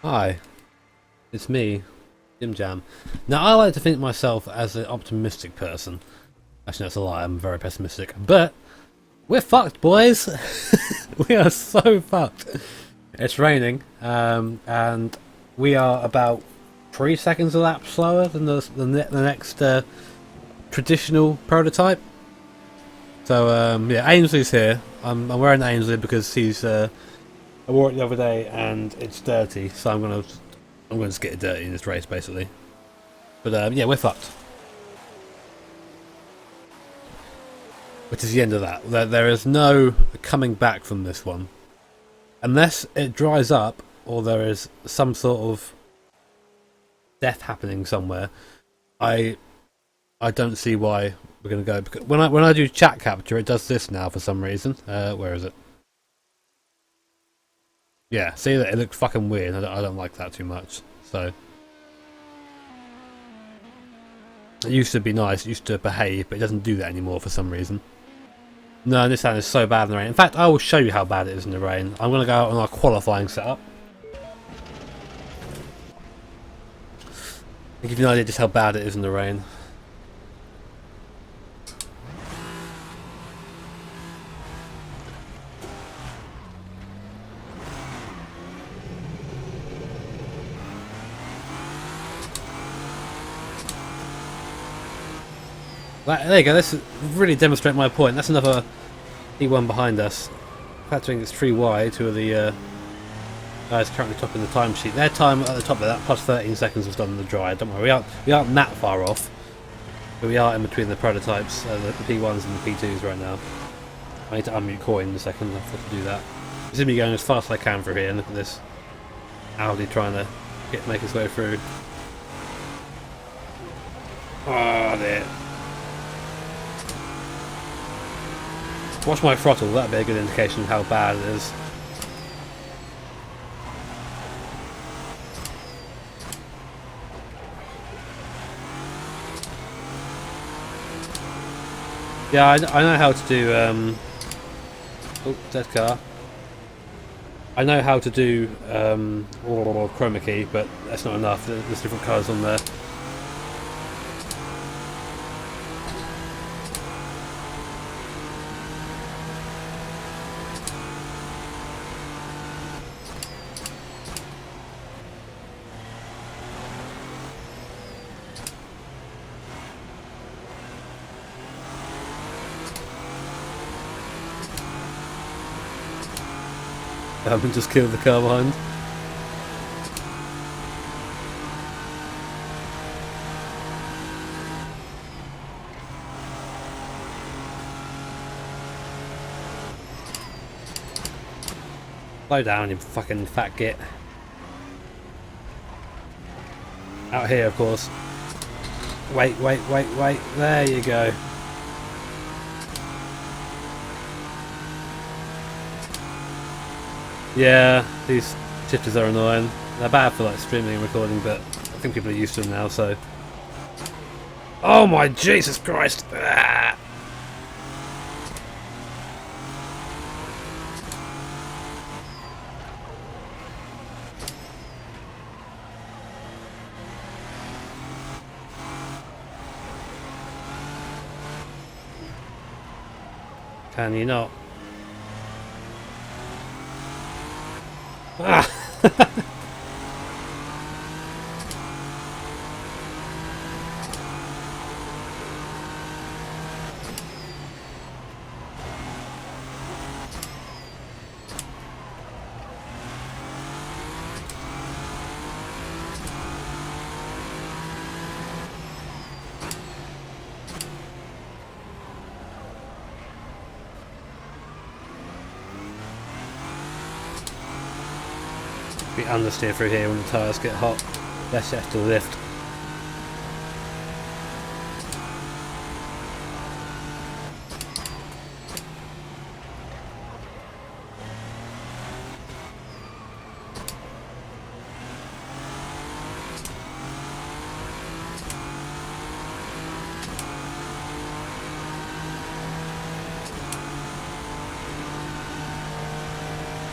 Hi, it's me, Jim Jam. Now, I like to think myself as an optimistic person. Actually, that's a lie, I'm very pessimistic. But, we're fucked, boys! We are so fucked. It's raining, and we are about 3 seconds a lap slower than the next traditional prototype. So, yeah, Ainsley's here. I'm wearing Ainsley because I wore it the other day and it's dirty, so I'm gonna just get it dirty in this race, basically. But yeah, we're fucked. Which is the end of that. There is no coming back from this one, unless it dries up or there is some sort of death happening somewhere. I don't see why we're gonna go. Because when I do chat capture, it does this now for some reason. Where is it? Yeah, see that it looked fucking weird. I don't like that too much. So it used to be nice, it used to behave, but it doesn't do that anymore for some reason. No, this sound is so bad in the rain. In fact, I will show you how bad it is in the rain. I'm going to go out on our qualifying setup. I'll give you an idea just how bad it is in the rain. There you go, this really demonstrates my point. That's another P1 behind us. Factoring it's 3 wide, two of the guys currently topping the timesheet. Their time at the top of that, plus 13 seconds was done in the dry. Don't worry, we aren't that far off. But we are in between the prototypes, the P1s and the P2s right now. I need to unmute Coin in a second, I have to do that. I'm just going to be going as fast as I can through here, and look at this Audi trying to make its way through. Oh, there. Watch my throttle, that'd be a good indication of how bad it is. Yeah, I know how to do, oh, dead car. I know how to do, chroma key, but that's not enough, there's different colours on there. And just kill the car behind. Slow down, you fucking fat git. Out here, of course. Wait. There you go. Yeah, these shifters are annoying. They're bad for like streaming and recording, but I think people are used to them now, so... Oh my Jesus Christ! Ah! Can you not? Ah! We understeer through here when the tyres get hot. Less you have to lift.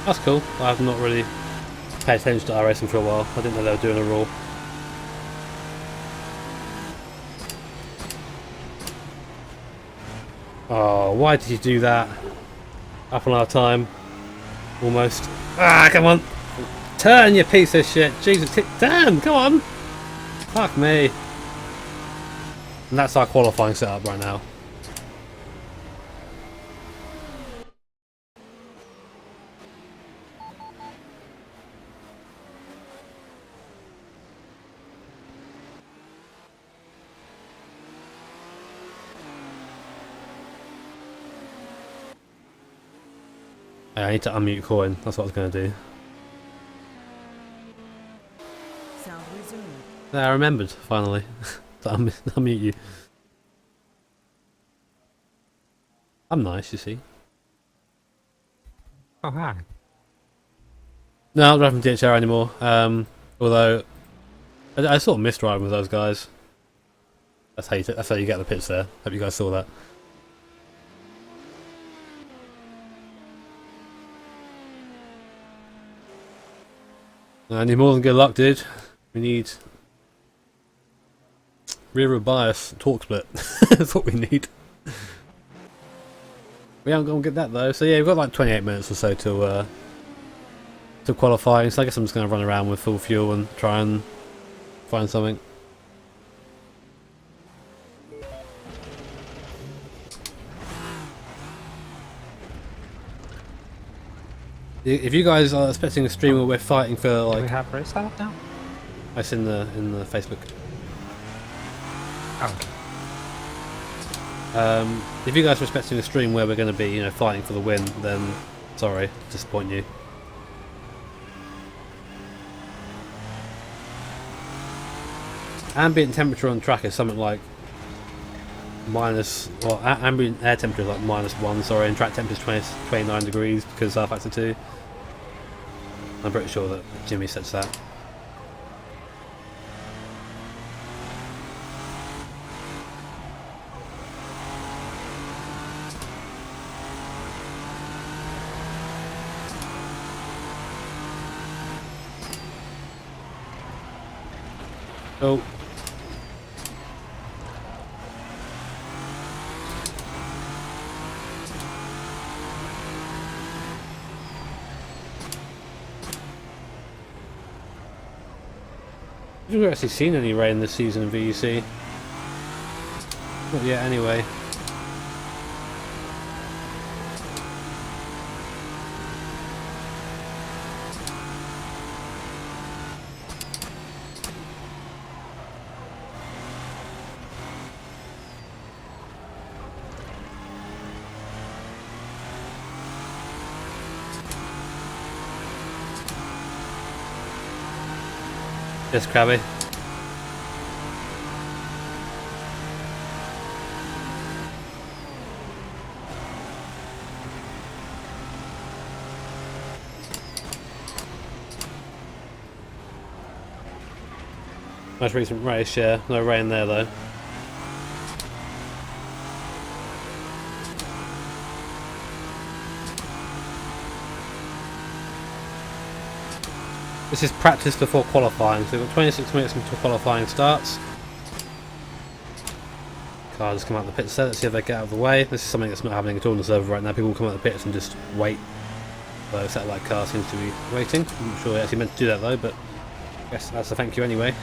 That's cool. I've not really paid attention to iRacing for a while. I didn't know they were doing a rule. Oh, why did you do that? Up on our time. Almost. Ah, come on! Turn, you piece of shit! Jesus, turn! Come on! Fuck me. And that's our qualifying setup right now. I need to unmute Coin. That's what I was going to do. Sound resumed. I remembered, finally, to unmute you. I'm nice, you see. Oh, hi. No, I'm not driving DHR anymore. Although, I sort of missed driving with those guys. That's how you get the pits there. Hope you guys saw that. I need more than good luck, dude. We need rear wheel bias torque split. That's what we need. We aren't going to get that though. So yeah, we've got like 28 minutes or so till qualifying. So I guess I'm just going to run around with full fuel and try and find something. If you guys are expecting a stream where we're fighting for Do we like, have race out now? it's in the Facebook. Oh, okay. If you guys are expecting a stream where we're going to be, you know, fighting for the win, then sorry, disappoint you. Ambient temperature on track is something like ambient air temperature is like -1, sorry, and track temperature is 29 degrees because R factor 2. I'm pretty sure that Jimmy sets that. Oh. I've never actually seen any rain this season in VUC. Not yet, anyway. Yes, Krabby. Most recent race, yeah. No rain there though. This is practice before qualifying, so we've got 26 minutes until qualifying starts. Cars come out of the pits there, let's see if they get out of the way. This is something that's not happening at all on the server right now. People come out of the pits and just wait. So satellite car seems to be waiting. I'm not sure they actually meant to do that though, but I guess that's a thank you anyway.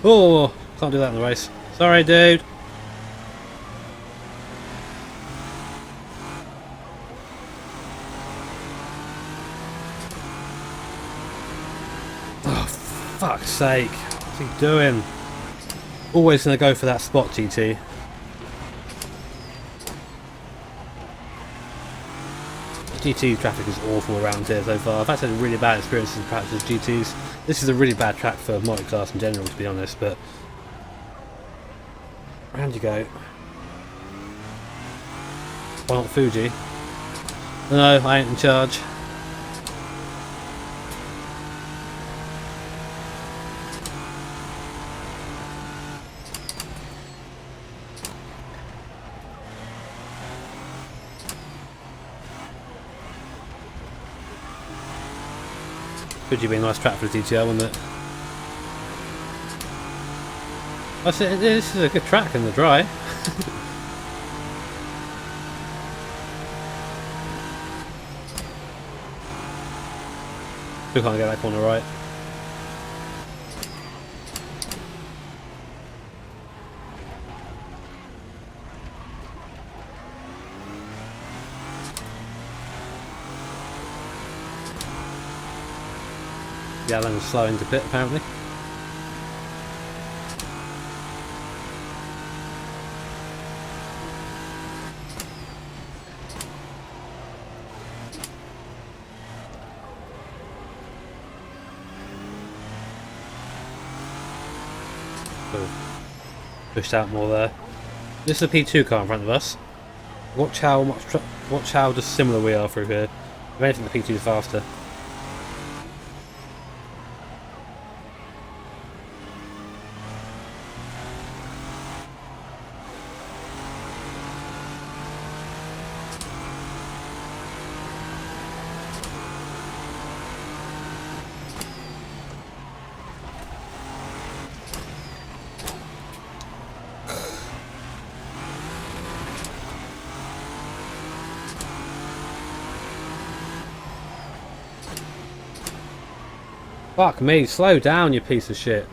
Oh, can't do that in the race. Sorry, dude. Fuck's sake, what's he doing? Always gonna go for that spot, GT. GT traffic is awful around here so far. I've had some really bad experiences in practice with GTs. This is a really bad track for multi-class in general, to be honest, but around you go. Why not Fuji? No, I ain't in charge. Could you be a nice track for the DTR, wouldn't it? I said this is a good track in the dry. Still can't get that corner right. Yeah, then slow into pit apparently. Pushed out more there. This is a P2 car in front of us. Watch how just similar we are through here. If anything, the P2 is faster. Fuck me, slow down, you piece of shit.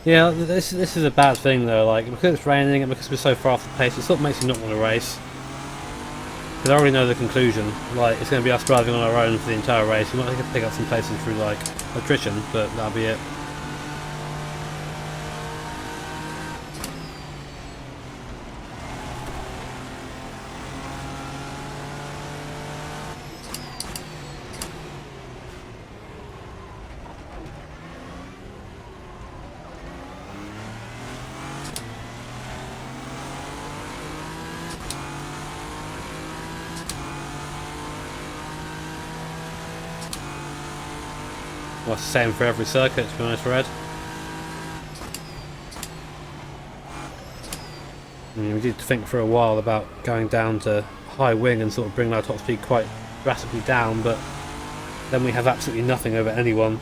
Yeah, this is a bad thing though, like, because it's raining and because we're so far off the pace, it sort of makes you not want to race. Because I already know the conclusion, like, it's going to be us driving on our own for the entire race. We might have to pick up some places through, like, attrition, but that'll be it. Well, it's the same for every circuit, to be honest, Red. I mean, we did think for a while about going down to high wing and sort of bringing our top speed quite drastically down, but then we have absolutely nothing over anyone,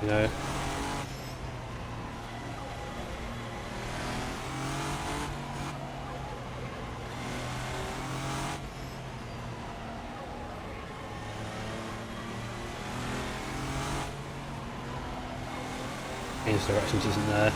you know. Change directions isn't there.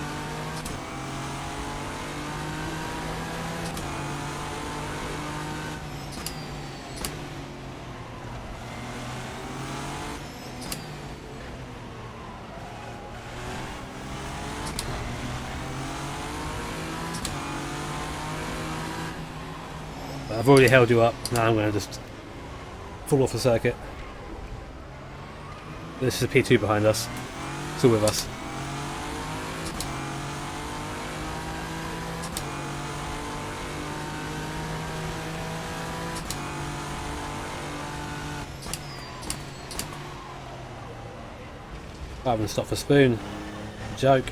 But I've already held you up, now I'm going to just fall off the circuit. This is a P2 behind us, still with us. I haven't stopped for spoon. Joke.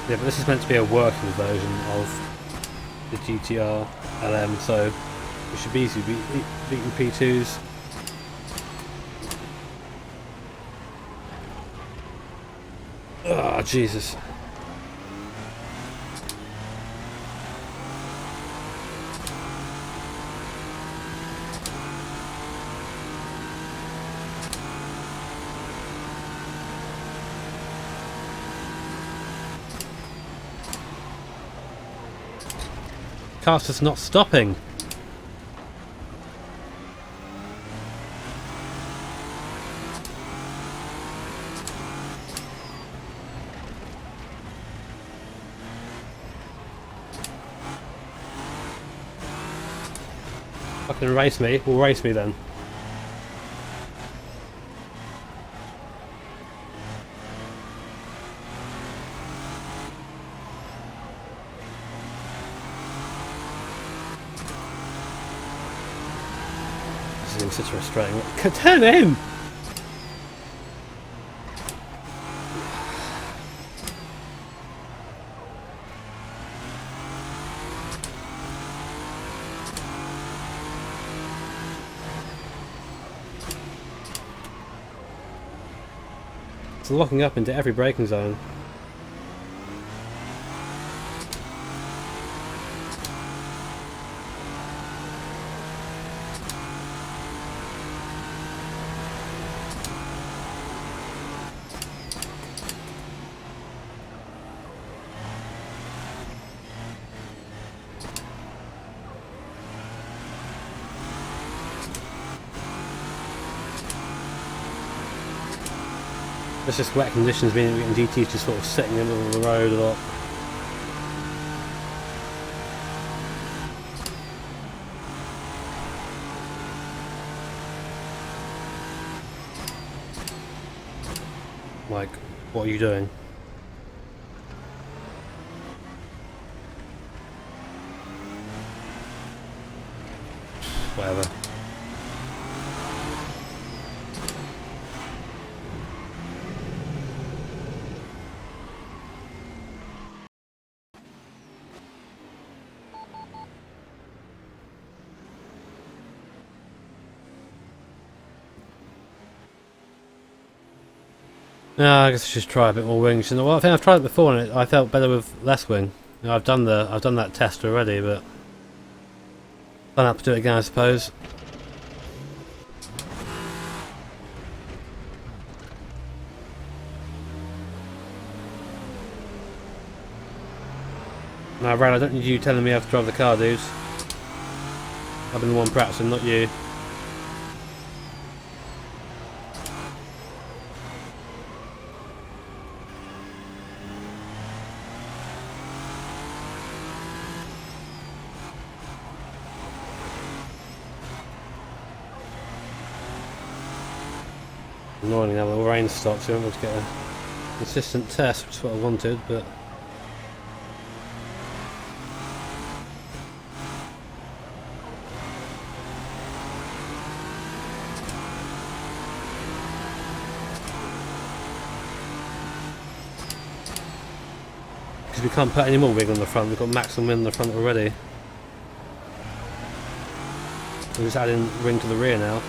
Yeah, but this is meant to be a working version of the GTR LM, so it should be easy beating P2s. Oh, Jesus. Car's just not stopping. Fucking race me. Well, race me then. is going to be such a frustrating. Turn in! It's locking up into every braking zone. It's just wet conditions, meaning GT's just sort of sitting in the middle of the road a lot. Like, what are you doing? Whatever. Yeah, I guess I should try a bit more wings. You know, well, I think I've tried it before, and I felt better with less wing. You know, I've done that test already, but I'll have to do it again, I suppose. Now, Brad, I don't need you telling me how to drive the car, dudes. I've been the one practicing, not you. Annoying now the rain stops, you won't be able to get a consistent test, which is what I wanted, but because we can't put any more wing on the front, we've got maximum wing on the front already. We're just adding wing to the rear now.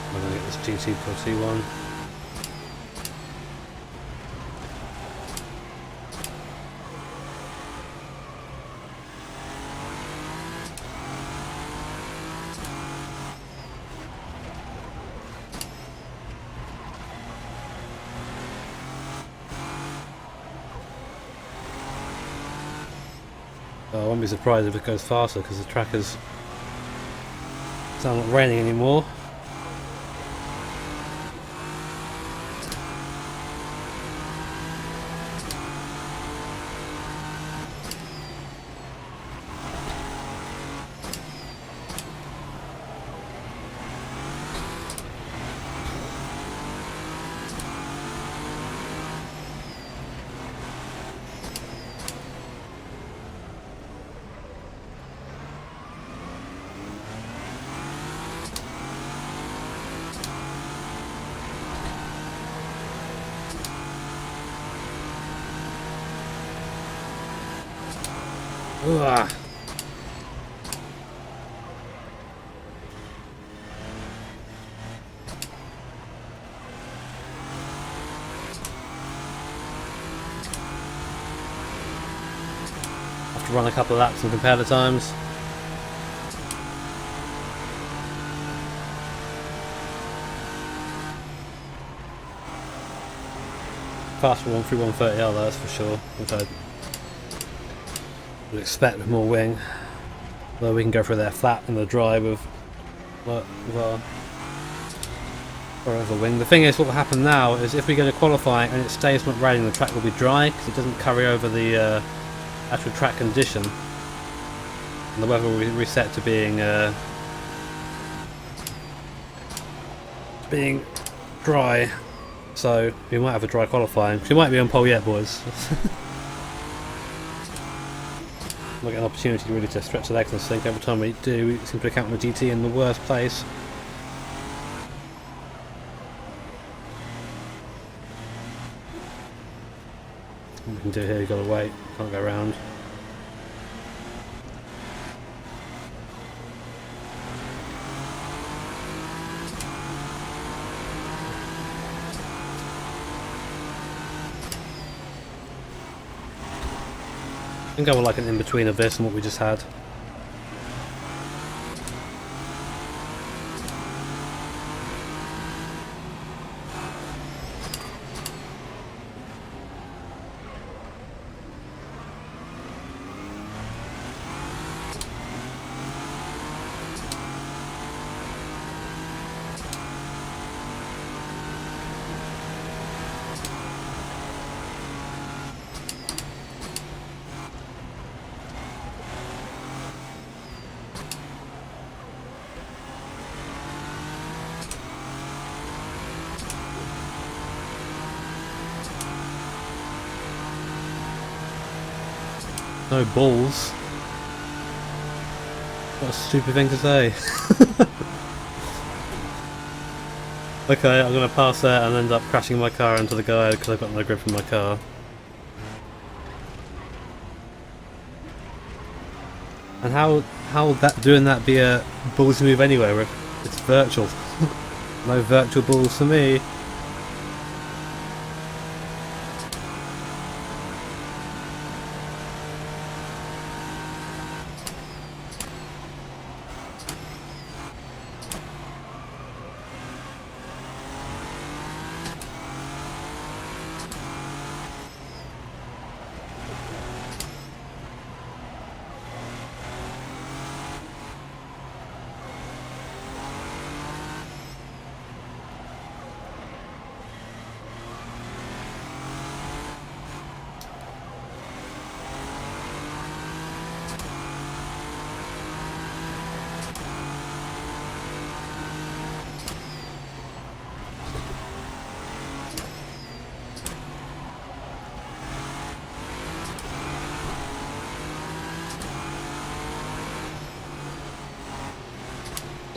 I'm going to get this GT Pro T1. I won't be surprised if it goes faster because the track is not raining anymore. Ugh. Have to run a couple of laps and compare the times. Faster one through 130 that's for sure, which I would expect with more wing. Though we can go through there flat in the dry with our forever wing. The thing is, what will happen now is if we go to qualifying and it stays not raining, the track will be dry because it doesn't carry over the actual track condition, and the weather will reset to being dry. So we might have a dry qualifying. We might be on pole yet, boys. We'll get an opportunity really to stretch the legs and sink. Every time we do, we seem to account for GT in the worst place. What we can do here, you've got to wait. Can't go around. I think I would like an in-between of this and what we just had. No balls. What a stupid thing to say. Okay, I'm gonna pass that and end up crashing my car into the guy because I've got no grip in my car. And how would that doing that be a ballsy move anyway? Where it's virtual. No virtual balls for me.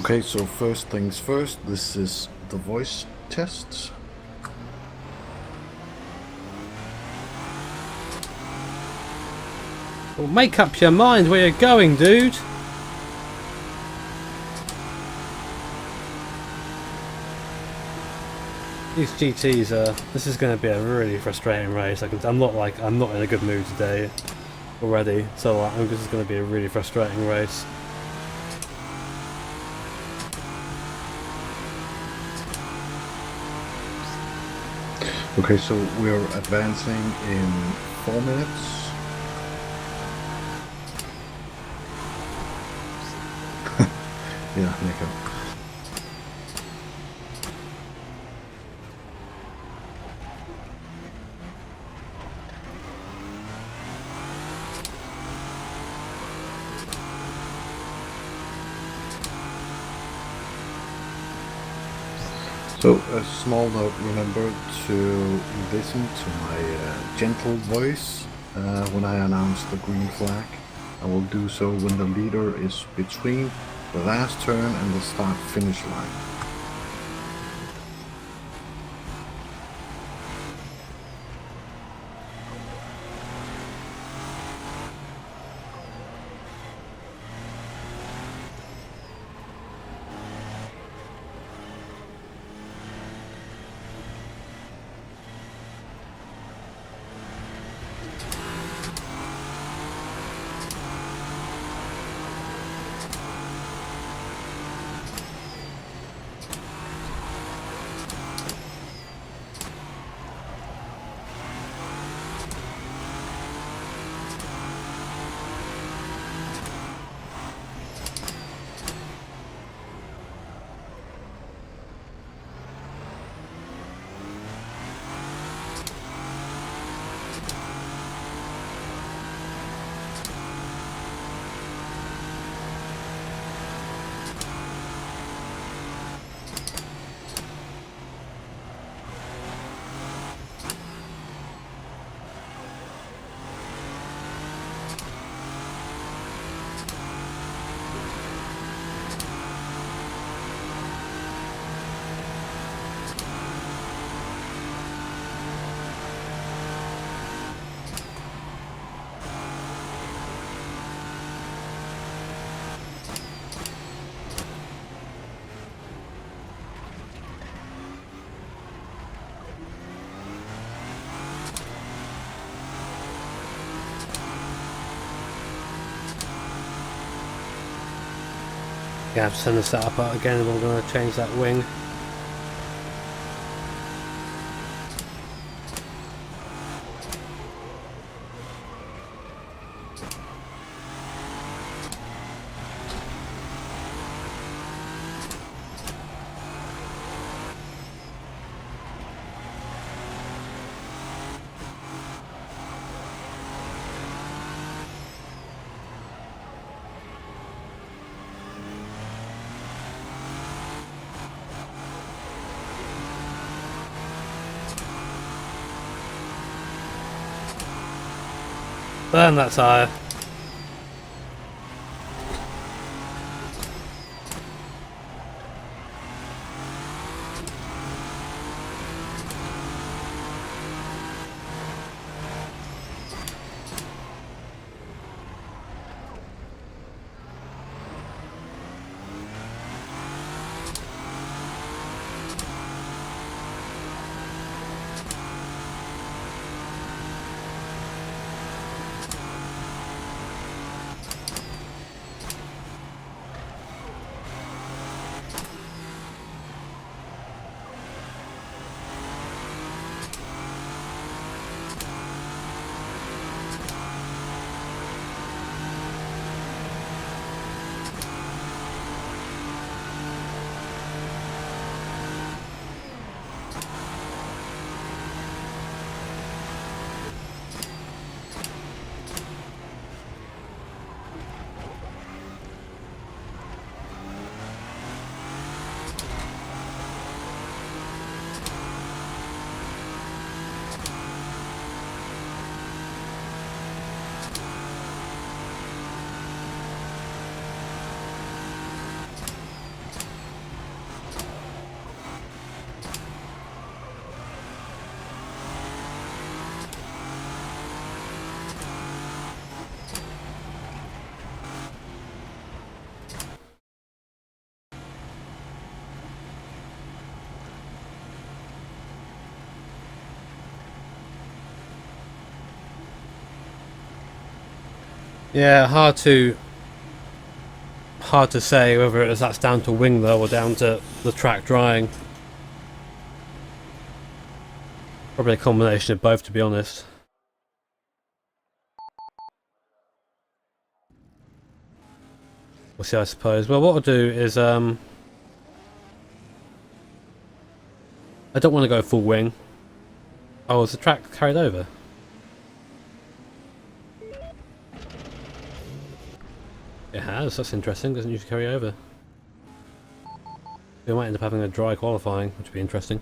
Okay, so first things first, this is the voice test. Well, make up your mind where you're going, dude. These GTs are. This is going to be a really frustrating race. I'm not in a good mood today already, so I think this is going to be a really frustrating race. Okay, so we're advancing in 4 minutes. Yeah, Nico. So, a small note, remember to listen to my gentle voice when I announce the green flag. I will do so when the leader is between the last turn and the start-finish line. Yeah, I have to send the setup out again and we're going to change that wing. Burn that tyre. Yeah, hard to say whether that's down to wing though or down to the track drying. Probably a combination of both, to be honest. We'll see, I suppose. Well, what I'll do is I don't want to go full wing. Oh, is the track carried over? It has, that's interesting, doesn't usually carry over. We might end up having a dry qualifying, which would be interesting.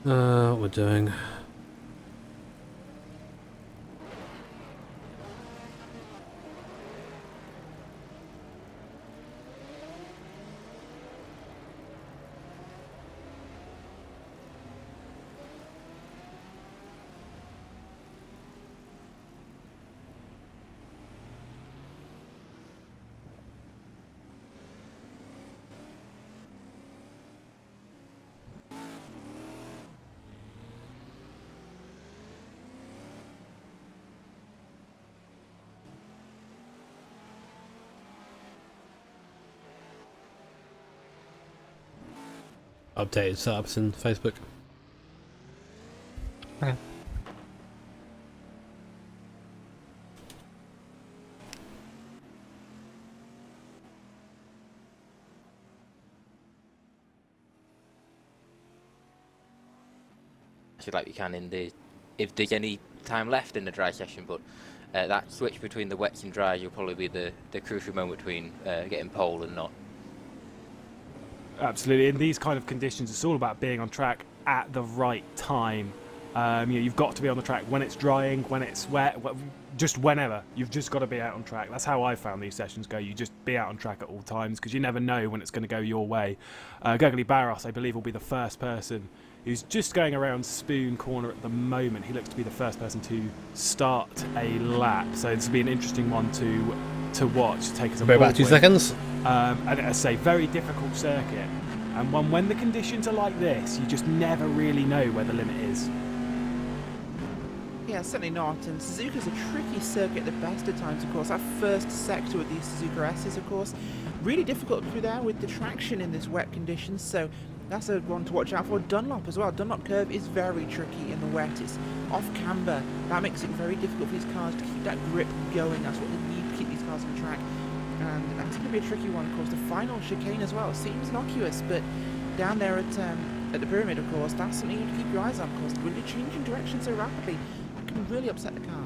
What we're doing. Updated setups in Facebook. Okay. Like we can in the, if there's any time left in the dry session, but that switch between the wets and dries will probably be the crucial moment between getting pole and not. Absolutely. In these kind of conditions, it's all about being on track at the right time. You've got to be on the track when it's drying, when it's wet, just whenever. You've just got to be out on track. That's how I found these sessions go. You just be out on track at all times because you never know when it's going to go your way. Gurgly Barros, I believe, will be the first person who's just going around Spoon Corner at the moment. He looks to be the first person to start a lap, so this will be an interesting one to watch, to take us on About board 2 with. seconds. And as I say, very difficult circuit, and when the conditions are like this, you just never really know where the limit is. Yeah, certainly not. And Suzuka's a tricky circuit at the best of times, of course. That first sector with the Suzuka S's, of course, really difficult through there with the traction in this wet conditions. So that's a one to watch out for. Dunlop as well. Dunlop curve is very tricky in the wet. It's off camber. That makes it very difficult for these cars to keep that grip going. That's what they need to keep these cars on track. And that's going to be a tricky one, of course. The final chicane as well seems innocuous, but down there at the pyramid, of course, that's something you have to keep your eyes on, of course. When you're changing direction so rapidly, can really upset the car.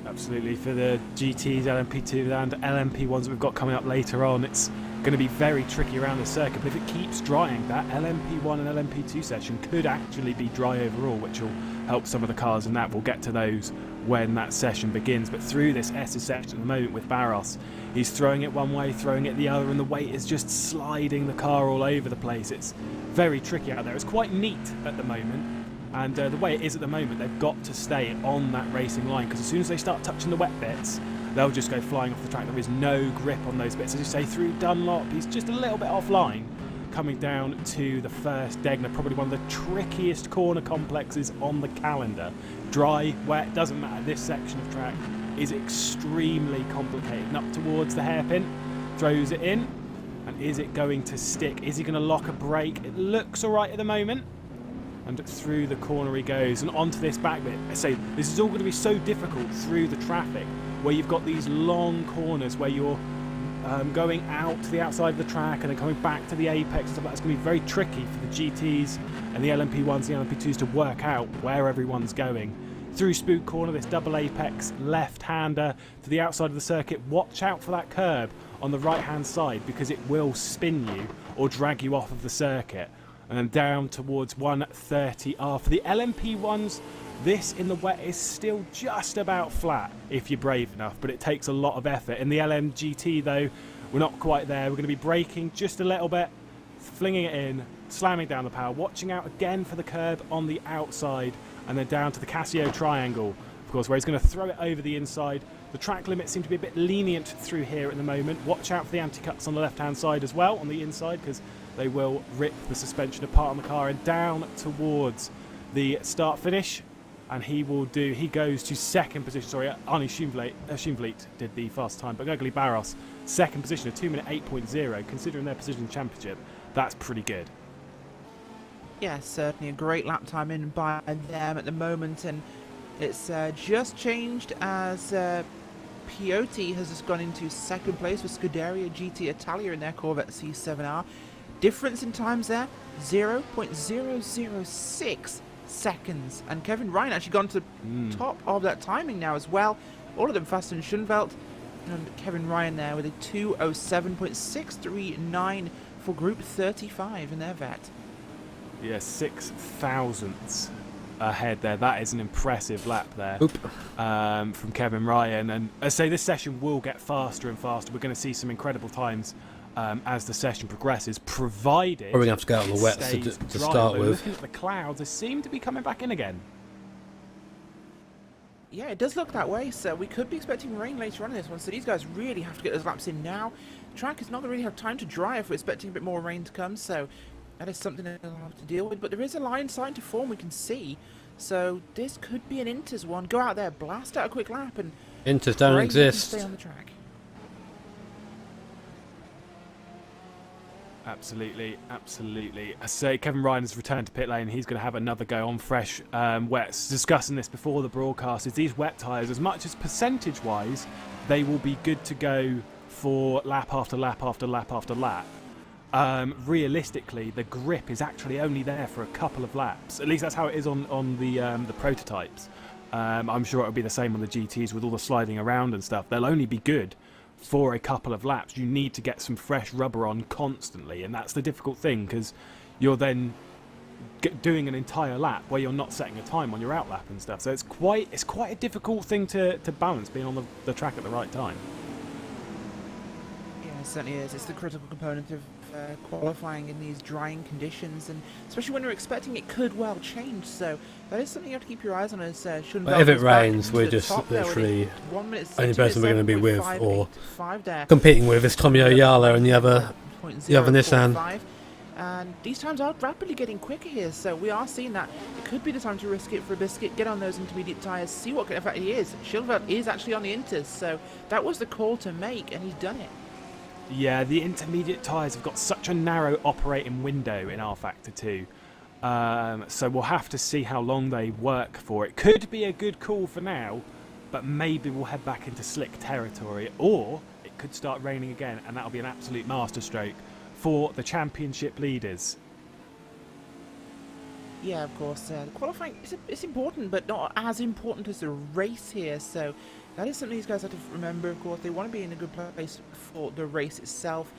Absolutely. For the GTs, LMP2 and LMP1s that we've got coming up later on, it's going to be very tricky around the circuit, but if it keeps drying, that LMP1 and LMP2 session could actually be dry overall, which will help some of the cars, and that we'll get to those when that session begins. But through this S's section at the moment with Barros, he's throwing it one way, throwing it the other, and the weight is just sliding the car all over the place. It's very tricky out there. It's quite neat at the moment. And the way it is at the moment, they've got to stay on that racing line, because as soon as they start touching the wet bits, they'll just go flying off the track. There is no grip on those bits. As you say, through Dunlop, he's just a little bit offline, coming down to the first Degner, probably one of the trickiest corner complexes on the calendar. Dry, wet, doesn't matter. This section of track is extremely complicated. And up towards the hairpin, throws it in, and is it going to stick? Is he going to lock a brake? It looks all right at the moment. And through the corner he goes, and onto this back bit. I say, this is all going to be so difficult through the traffic, where you've got these long corners where you're going out to the outside of the track and then coming back to the apex and stuff like that. It's going to be very tricky for the GTs and the LMP1s and the LMP2s to work out where everyone's going. Through Spook Corner, this double apex left-hander to the outside of the circuit. Watch out for that curb on the right-hand side, because it will spin you or drag you off of the circuit. And then down towards 130R. For the LMP1s, this in the wet is still just about flat if you're brave enough, but it takes a lot of effort. In the LMGT though, we're not quite there. We're going to be braking just a little bit, flinging it in, slamming down the power, watching out again for the curb on the outside, and then down to the Casio triangle, of course, where he's going to throw it over the inside. The track limits seem to be a bit lenient through here at the moment. Watch out for the anti-cuts on the left-hand side as well, on the inside, because they will rip the suspension apart on the car. And down towards the start-finish, and he goes to second position. Sorry, Arnie Schoenvliet did the fast time, but Gugly Barros, second position, a 2-minute 8.0, considering their position in the championship. That's pretty good. Yeah, certainly a great lap time in by them at the moment, and it's just changed as Piotti has just gone into second place with Scuderia GT Italia in their Corvette C7R. Difference in times there, 0.006 seconds. And Kevin Ryan actually gone to top of that timing now as well. All of them faster than Schoenveld. And Kevin Ryan there with a 2:07.639 for Group 35 in their vet. Yeah, 6 thousandths ahead there. That is an impressive lap there from Kevin Ryan. And I say this session will get faster and faster. We're going to see some incredible times as the session progresses, provided We're going to have to go out on the wet to start with. Looking at the clouds, they seem to be coming back in again. Yeah, it does look that way, so we could be expecting rain later on in this one, so these guys really have to get those laps in now. The track is not going to really have time to dry if we're expecting a bit more rain to come, so that is something that they'll have to deal with. But there is a line starting to form, we can see, so this could be an Inters one. Go out there, blast out a quick lap, and Inters don't exist. Stay on the track. Absolutely, absolutely. I say Kevin Ryan has returned to pit lane. He's going to have another go on fresh wets. Discussing this before the broadcast, is these wet tyres, as much as percentage-wise, they will be good to go for lap after lap after lap after lap. Realistically, the grip is actually only there for a couple of laps. At least that's how it is on the prototypes. I'm sure it'll be the same on the GTs with all the sliding around and stuff. They'll only be good for a couple of laps. You need to get some fresh rubber on constantly, and that's the difficult thing, because you're then doing an entire lap where you're not setting a time on your out lap and stuff. So it's quite a difficult thing to balance, being on the track at the right time. Yeah, certainly is. It's the critical component of qualifying in these drying conditions, and especially when you're expecting it could well change. So that is something you have to keep your eyes on. As But if it rains, we're just literally only person we're going to be with or competing with is Tommy Oyala and the other Nissan. And these times are rapidly getting quicker here, so we are seeing that it could be the time to risk it for a biscuit, get on those intermediate tyres, see what in fact he is. Schildveld is actually on the Inters, so that was the call to make, and he's done it. Yeah, the intermediate tyres have got such a narrow operating window in R-Factor 2. So we'll have to see how long they work for. It could be a good call for now, but maybe we'll head back into slick territory, or it could start raining again, and that'll be an absolute masterstroke for the championship leaders. Yeah, of course. The qualifying it's important, but not as important as the race here. So that is something these guys have to remember. Of course, they want to be in a good place for the race itself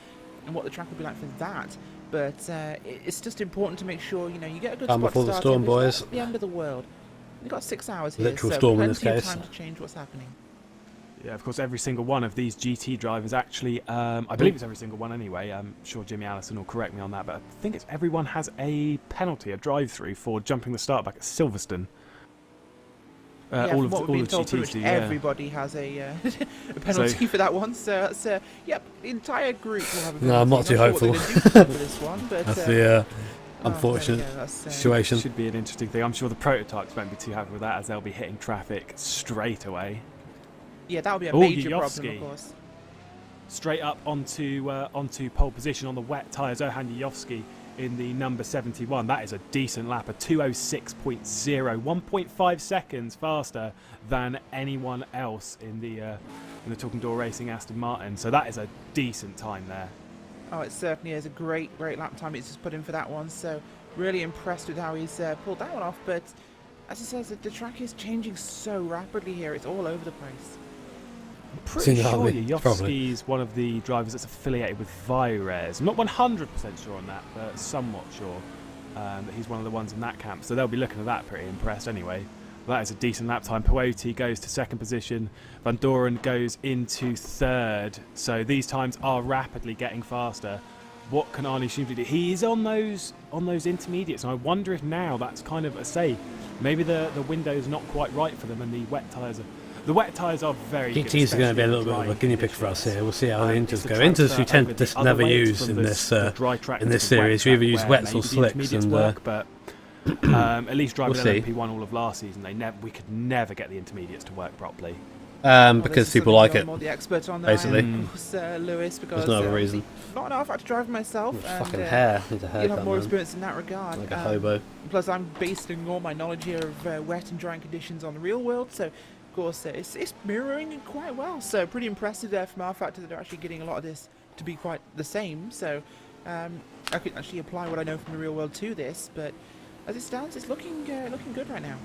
and what the track will be like for that. But it's just important to make sure you get a good spot before the start storm, in. boys. It's not the end of the world. We've got 6 hours here, Literal so storm in this plenty of case. time to change what's happening. Yeah, of course, every single one of these GT drivers actually, I believe it's every single one anyway, I'm sure Jimmy Allison will correct me on that, but I think it's everyone has a penalty, a drive-through for jumping the start back at Silverstone. All of the GTs do, yeah. Everybody has a penalty for that one, so that's, yep, the entire group will have a penalty. No, I'm not too sure what hopeful. they're gonna do for this one, but, That's the there unfortunate we go, that's, situation. Should be an interesting thing. I'm sure the prototypes won't be too happy with that, as they'll be hitting traffic straight away. Yeah, that would be a Oh, major problem, Yovsky. of course. Straight up onto pole position on the wet tyres, Johan Yovsky in the number 71. That is a decent lap, a 2:06.0, 1.5 seconds faster than anyone else in the Talking Door Racing Aston Martin. So that is a decent time there. Oh, it certainly is a great lap time he's just put in for that one. So really impressed with how he's pulled that one off. But as it says, the track is changing so rapidly here. It's all over the place. I'm pretty sure Probably. Yovsky is one of the drivers that's affiliated with Vires. I'm not 100% sure on that, but somewhat sure that he's one of the ones in that camp. So they'll be looking at that pretty impressed anyway. That is a decent lap time. Peyote goes to second position. Van Doren goes into third. So these times are rapidly getting faster. What can Arnie Schindler do? He is on those intermediates, and I wonder if now that's kind of a say. Maybe the window is not quite right for them, and the wet tyres are very good. GTs are going to be a little bit of a guinea pig for us here. We'll see how the Inters go. Inters we tend to just never use in this series. We either use wets or slicks, and but at least driving we'll see. LMP1 all of last season, we could never get the intermediates to work properly. Because people like it. More the expert on Basically. Lewis, because There's no other reason. not enough. I have to drive myself. And, Fucking hair. Need a you'll haircut, have more man. experience in that regard. Like a hobo. Plus, I'm basing all my knowledge here of wet and drying conditions on the real world, so of course it's mirroring it quite well. So pretty impressive there from our factor that they're actually getting a lot of this to be quite the same. So I could actually apply what I know from the real world to this, but as it stands, it's looking good right now.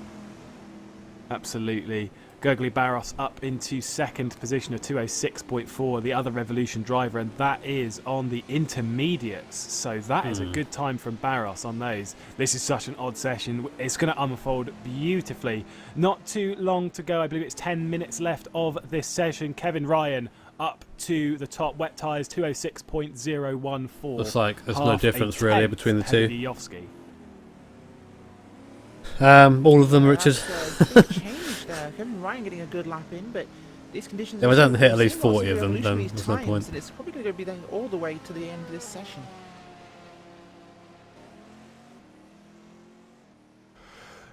Absolutely. Gurgly Barros up into second position, a 2:06.4, the other Revolution driver, and that is on the intermediates. So that is a good time from Barros on those. This is such an odd session. It's going to unfold beautifully. Not too long to go. I believe it's 10 minutes left of this session. Kevin Ryan up to the top. Wet tyres, 2:06.014. Looks like there's no difference really between the two. Yovsky. All of them, Richard. Changed there. Kevin Ryan getting a good lap in, but these conditions. If I don't hit at least same lots 40 of them, then revolutionary there's no times, point. And it's probably going to be there all the way to the end of this session.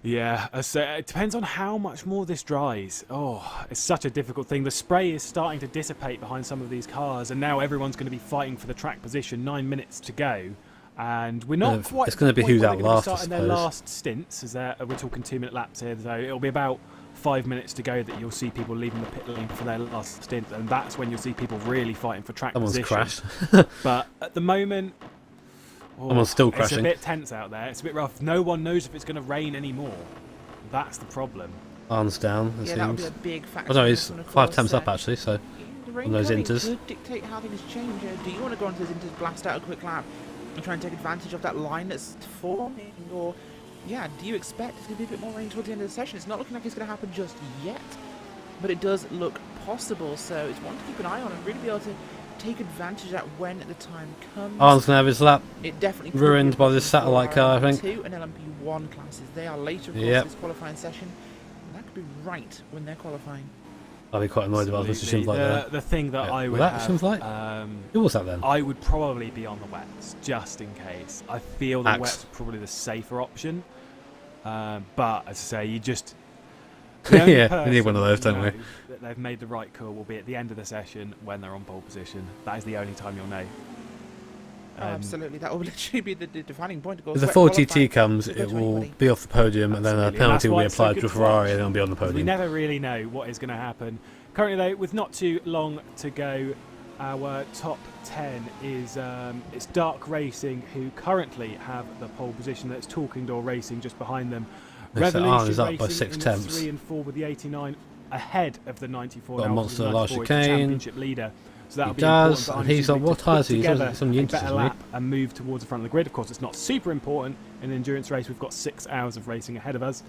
Yeah, so it depends on how much more this dries. Oh, it's such a difficult thing. The spray is starting to dissipate behind some of these cars, and now everyone's going to be fighting for the track position. 9 minutes to go. And we're not quite. It's going to be who's out last, I in their suppose. last stints, as we're talking 2 minute laps here. So it'll be about 5 minutes to go that you'll see people leaving the pit lane for their last stint, and that's when you'll see people really fighting for track Someone's position. crashed. But at the moment, Someone's still crashing. It's a bit tense out there. It's a bit rough. No one knows if it's going to rain anymore. That's the problem. Arms down, it Yeah, that would be seems. a big factor. Oh no, in he's this one, of 5 course. attempts up actually, so The rain on those coming inters. could dictate how things change. Do you want to go onto those inters, blast out a quick lap, and try and take advantage of that line that's forming, or yeah, do you expect it's going to be a bit more rain towards the end of the session? It's not looking like it's going to happen just yet, but it does look possible. So it's one to keep an eye on and really be able to take advantage of that when the time comes. Arn's going to have his lap It definitely could ruined be a by this problem satellite for car, I our think. LMP2 and LMP1 classes. They are later, of course, Yep. this qualifying session. And that could be right when they're qualifying. I'll be quite annoyed about this machine like that. The thing that I would that have, seems like- Who was that then? I would probably be on the wets, just in case. I feel the Axe. wets are probably the safer option. But, as I say, you just... the only Yeah, we need one of those, person don't we? who knows that they've made the right call will be at the end of the session when they're on pole position. That is the only time you'll know. Oh, absolutely, that will literally be the defining point. Of course, If the wet 4 qualifying, GT comes, we'll go it to will anybody. be off the podium, and then a Absolutely, and penalty that's will why be it's so applied good to a to Ferrari, watch. and then it'll be on the We podium. never really know what is going to happen. Currently, though, with not too long to go, our top 10 is it's Dark Racing, who currently have the pole position. That's Talking Door Racing just behind them. Looks like Arn is Revolution up by Racing 6 in tenths. 3 and 4 with the 89 ahead of the 94. Got a now, monster obviously the large 94 is the chicane. championship leader. So that'll He be does, important for and Arnie he's on Schumacher what to tyres put he uses? together It's on the a inches, better isn't he? lap and move towards the front of the grid. Of course, it's not super important in an endurance race. We've got 6 hours of racing ahead of us.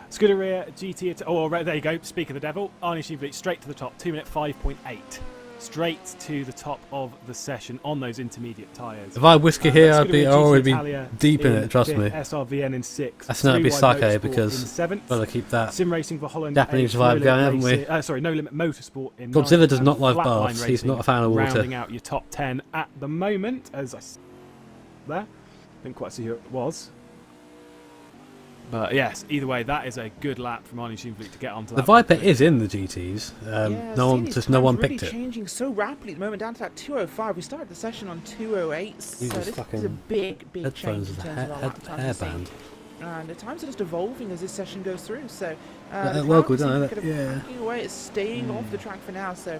Scuderia GT. There you go. Speak of the devil. Arnie Schumacher straight to the top. 2 minute 5.8. Straight to the top of the session on those intermediate tyres. If I had whiskey here, I'd Scuderia already GT be Italia deep in it, trust fifth, me. SRVN in 6th. That's not a bit 3 sake, Wide Motorsport because in 7th. gotta keep that Sim Racing for Holland. Japanese 8th, vibe No going, Limit haven't we? Racing- No Limit Motorsport in Godzilla 9th, does and not like Flatline baths. He's Racing not a fan of water. rounding out your top 10 at the moment, as I there. Didn't quite see who it was. But yes, either way, that is a good lap from Arnie Schumacher to get onto The that. Viper pole is in the GTs. Yeah, No one, seeing his just no times one really picked it. changing so rapidly at the moment, down to that 205. We started the session on 208, so These this is a fucking big change Headphones in with a terms of our lap times we're seeing. hairband. And the times are just evolving as this session goes through. So That the local, cloud don't is it? kind of Yeah. hacking away. It's staying off the track for now. So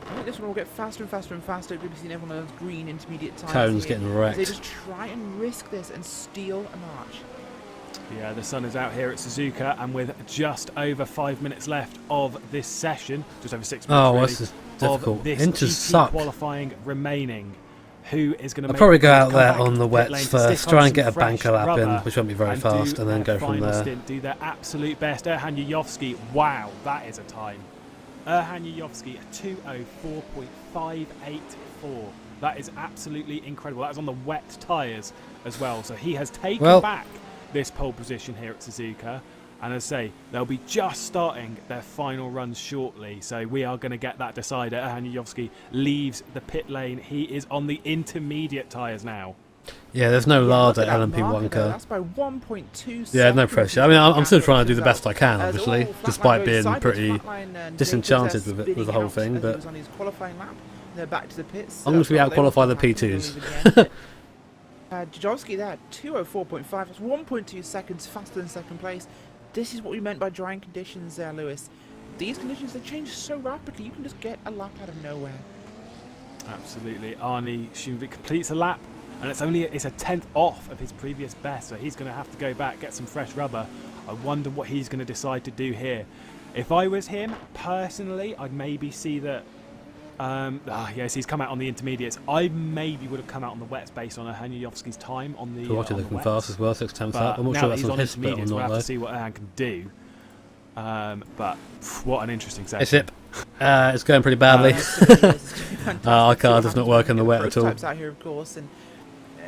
I think this one will get faster and faster and faster. We'll be seeing everyone on those green intermediate times. Cone's here, getting as wrecked. They just try and risk this and steal a march. Yeah, the sun is out here at Suzuka, and with just over 5 minutes left of this session, just over 6 minutes Oh, really, this is of difficult. this Inters GT suck. qualifying remaining. Who is going to I'll make probably the go out come there back on the into pit wets lane to first, stick try on and get some a banker fresh lap in, rubber which won't be very fast, do and then their go from final there. stint, do their absolute best. Erhan Yuyovski, wow, that is a time. Erhan Yuyovski, 204.584. That is absolutely incredible. That is on the wet tyres as well. So he has taken back this pole position here at Suzuka. And as I say, they'll be just starting their final runs shortly. So we are going to get that decided. Erhan Yuyovski leaves the pit lane. He is on the intermediate tyres now. Yeah, there's no lard Look at at that LMP1 marker there, car. That's by 1.2 Yeah, no seconds. pressure. I mean, I'm still trying to do the best I can, As obviously, all Flatline despite goes being sideways, pretty Flatline and disenchanted Jacobs with are the whole spinning thing, out as but he was on his qualifying lap. They're back to the pits. I'm going to be out-qualify the P2s. Jajowski there, 204.5. That's 1.2 seconds faster than second place. This is what we meant by drying conditions there, Lewis. These conditions, they change so rapidly, you can just get a lap out of nowhere. Absolutely. Arnie Schumacher completes a lap, and it's a tenth off of his previous best, so he's going to have to go back, get some fresh rubber. I wonder what he's going to decide to do here. If I was him, personally, I'd maybe see that... yes, he's come out on the intermediates. I maybe would have come out on the wets based on Erhan Yuyovski's time on the Kawati on the looking wets. fast as well, 6 tenths But up. I'm not now sure that that's he's on his split or intermediates, we'll not, have to though. see what Erhan can do. But what an interesting session. It's it. It's going pretty badly. Our car does not work in the wet at all. Prototypes out here, of course, and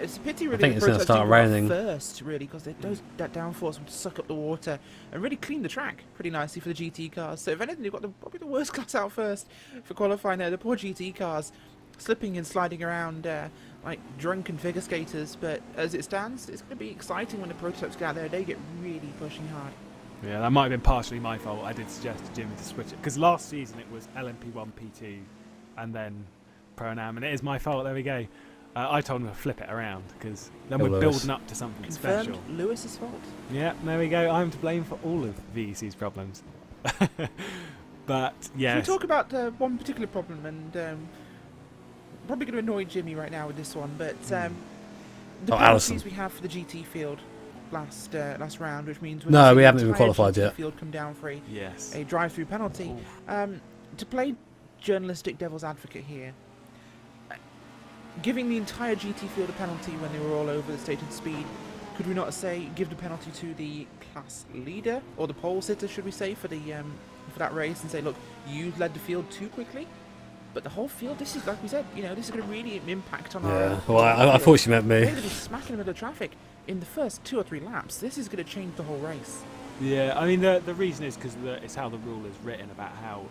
it's a pity really. I think the it's going to prototypes start didn't go out raining. first, really, because that downforce would suck up the water and really clean the track pretty nicely for the GT cars. So if anything, you've got probably the worst class out first for qualifying there. The poor GT cars slipping and sliding around like drunken figure skaters. But as it stands, it's going to be exciting when the prototypes get out there. They get really pushing hard. Yeah, that might have been partially my fault. I did suggest to Jimmy to switch it because last season it was LMP1, P2, and then Pro-Am, and it is my fault. There we go. I told him to flip it around because then we're Lewis. building up to something Confirmed special. Lewis's fault. Yeah, there we go. I'm to blame for all of VEC's problems. But yes, Can we talk about one particular problem, and probably going to annoy Jimmy right now with this one, but the penalties Allison. we have for the GT field last round, which means No, we're we seeing haven't the even entire qualified GT yet. Field come down for yes. a drive-through penalty. To play journalistic devil's advocate here, giving the entire GT field a penalty when they were all over the stated speed, could we not say give the penalty to the class leader or the pole sitter, should we say, for the for that race, and say, look, you led the field too quickly? But the whole field, this is, like we said, this is going to really impact on our... Yeah, well, I thought she meant We're me. going to be smacking in the middle of traffic in the first 2 or 3 laps. This is going to change the whole race. Yeah, I mean the reason is because it's how the rule is written about how.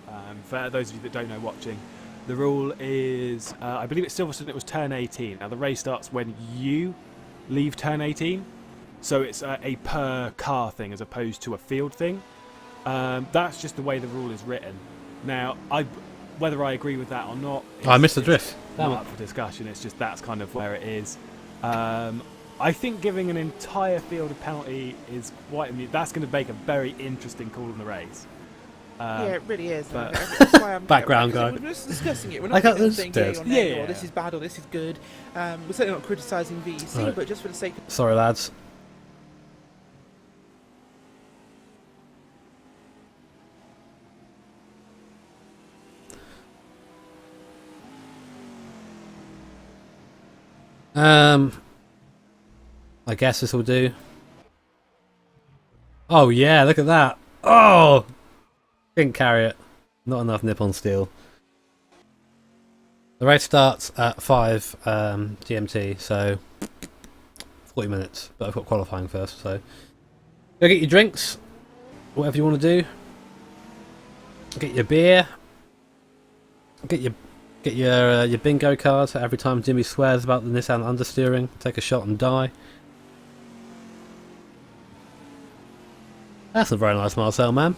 For those of you that don't know watching, the rule is I believe it's Silverstone. It was turn 18. Now the race starts when you leave turn 18, so it's a per car thing as opposed to a field thing. That's just the way the rule is written. Now whether I agree with that or not, I missed the drift. not up for discussion. It's just that's kind of where it is. I think giving an entire field a penalty is that's going to make a very interesting call in the race. Yeah, it really is. but- That's why I'm Background guy. We're just discussing it. We're I not got saying this yay or dead. nay, Yeah. or this is bad or this is good. We're certainly not criticising VEC, Right. but just for the sake of... Sorry, lads. I guess this will do. Oh yeah, look at that. Oh! Didn't carry it. Not enough nip-on steel. The race starts at 5 GMT, so 40 minutes. But I've got qualifying first, so go get your drinks, whatever you want to do. Get your beer. Get your bingo card. Every time Jimmy swears about the Nissan understeering, take a shot and die. That's a very nice Marcel, man.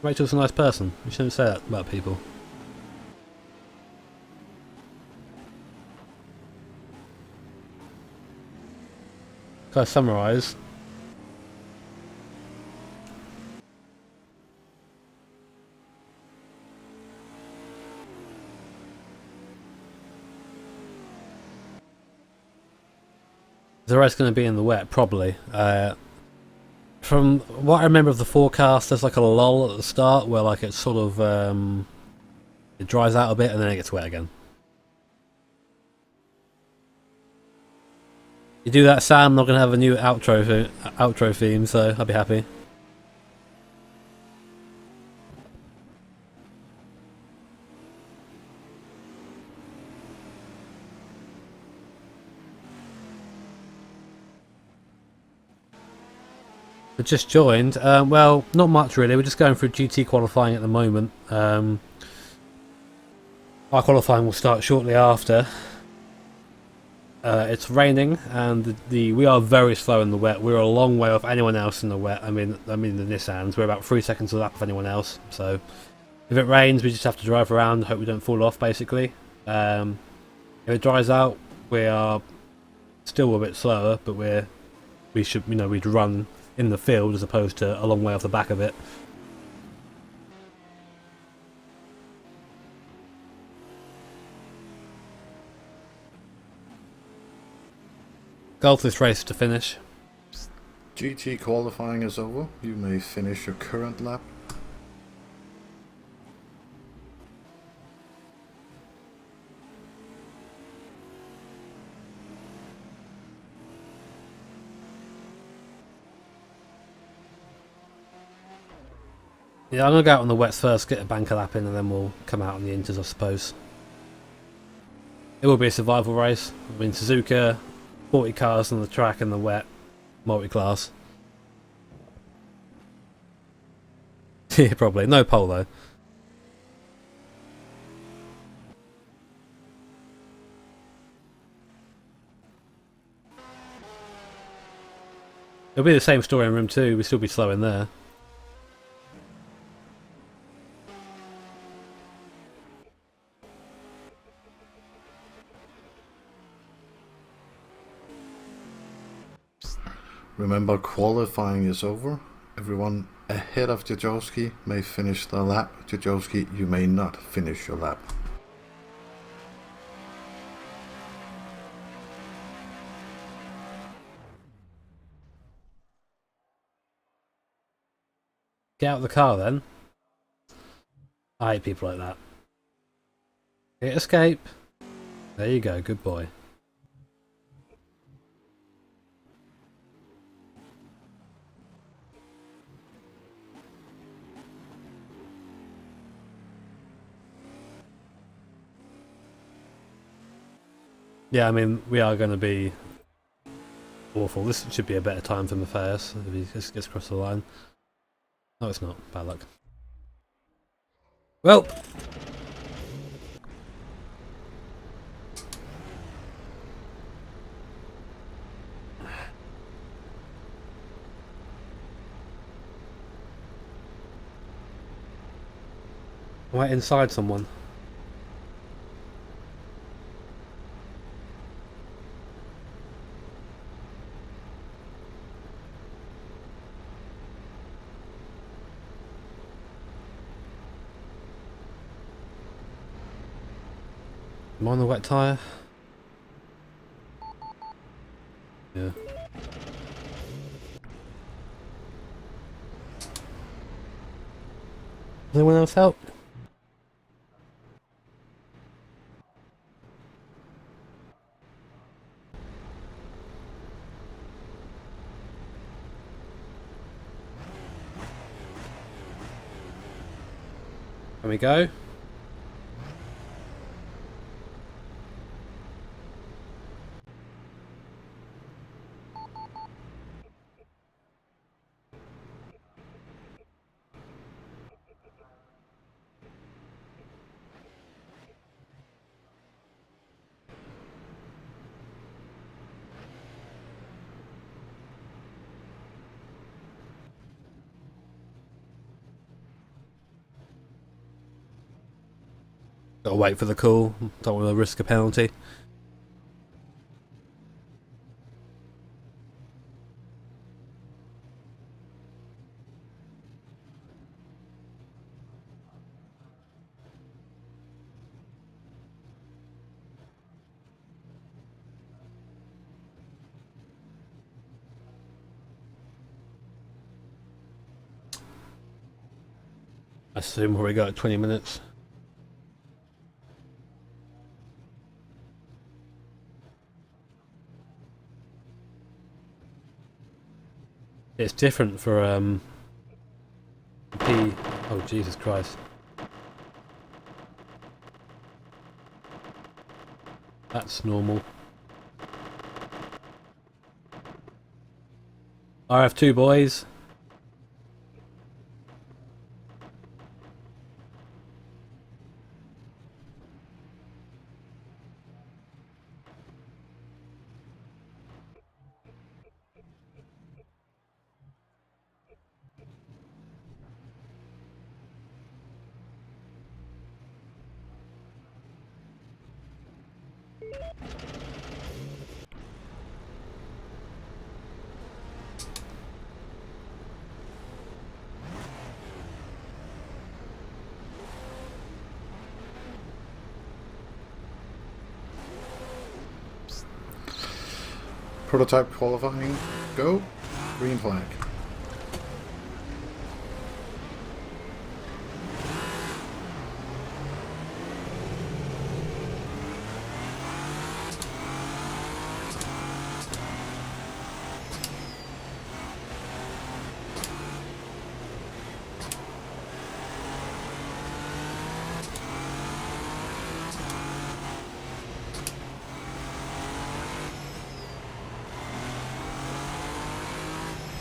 Rachel's a nice person. You shouldn't say that about people. Can I summarise? The race going to be in the wet, probably. From what I remember of the forecast, there's like a lull at the start where like it's sort of it dries out a bit and then it gets wet again. You do that, Sam, I'm not going to have a new outro theme, so I'll be happy. We just joined. Well, not much really. We're just going through GT qualifying at the moment. Our qualifying will start shortly after. It's raining, and we are very slow in the wet. We're a long way off anyone else in the wet. I mean the Nissans. We're about 3 seconds a lap of anyone else. So if it rains, we just have to drive around, hope we don't fall off. Basically, if it dries out, we are still a bit slower, but we'd run in the field as opposed to a long way off the back of it. Goal for this race to finish. GT qualifying is over. You may finish your current lap. Yeah, I'm going to go out on the wets first, get a banker lap in, and then we'll come out on the inters, I suppose. It will be a survival race. I mean, Suzuka, 40 cars on the track in the wet, multi-class. Yeah, probably. No pole, though. It'll be the same story in room 2, we'll still be slow in there. Remember, qualifying is over. Everyone ahead of Jajowski may finish their lap. Jajowski, you may not finish your lap. Get out of the car, then. I hate people like that. Hit escape. There you go, good boy. Yeah, I mean, we are going to be awful. This should be a better time for Matthias if he just gets across the line. No, it's not. Bad luck. Well, right inside someone. Am I on the wet tyre? Yeah. Anyone else out? There we go. Gotta wait for the call. Don't want to risk a penalty. I assume we got 20 minutes. It's different for P. Oh Jesus Christ! That's normal. RF2 boys. Prototype qualifying, go. Green flag.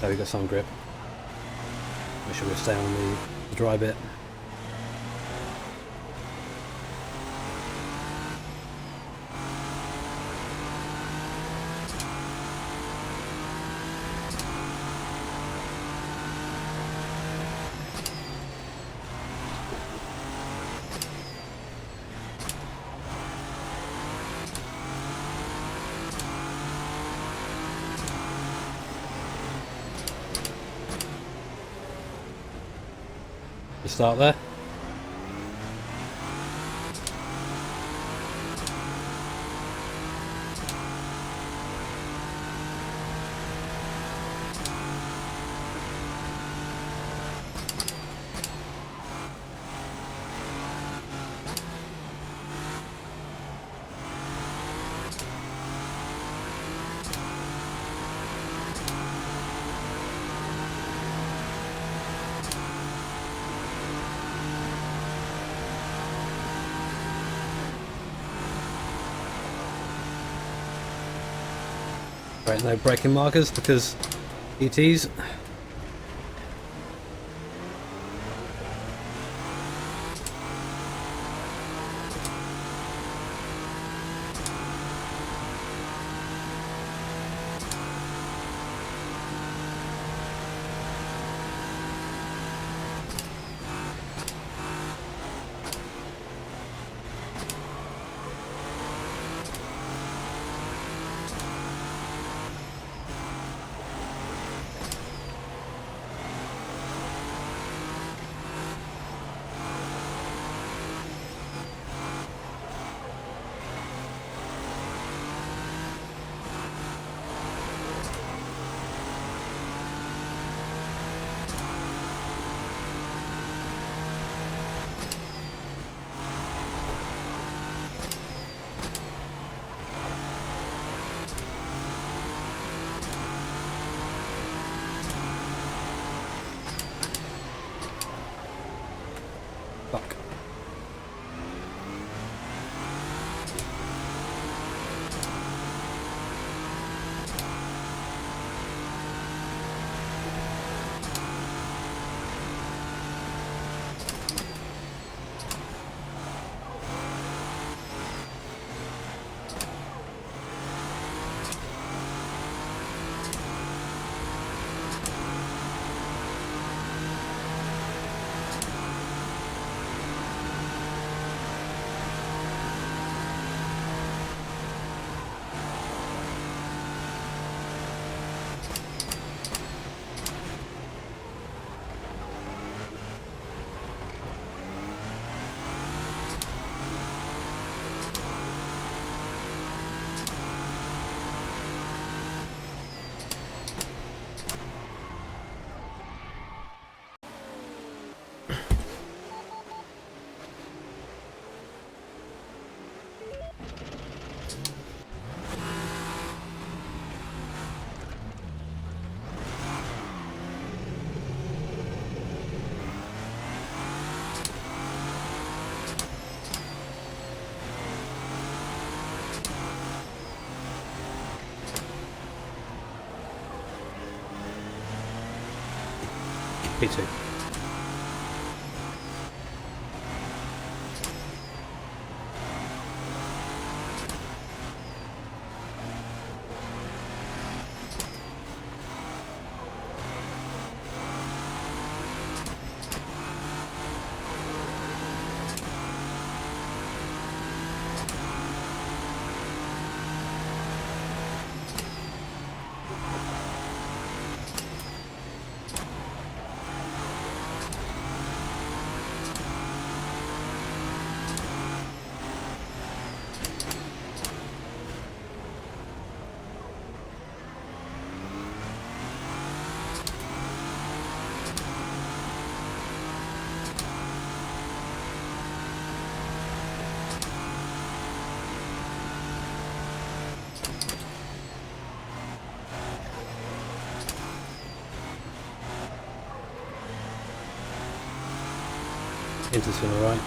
So we got some grip. Make sure we stay on the dry bit. Start there. Right, no braking markers because ETs. Fuck. P2. Into to the right.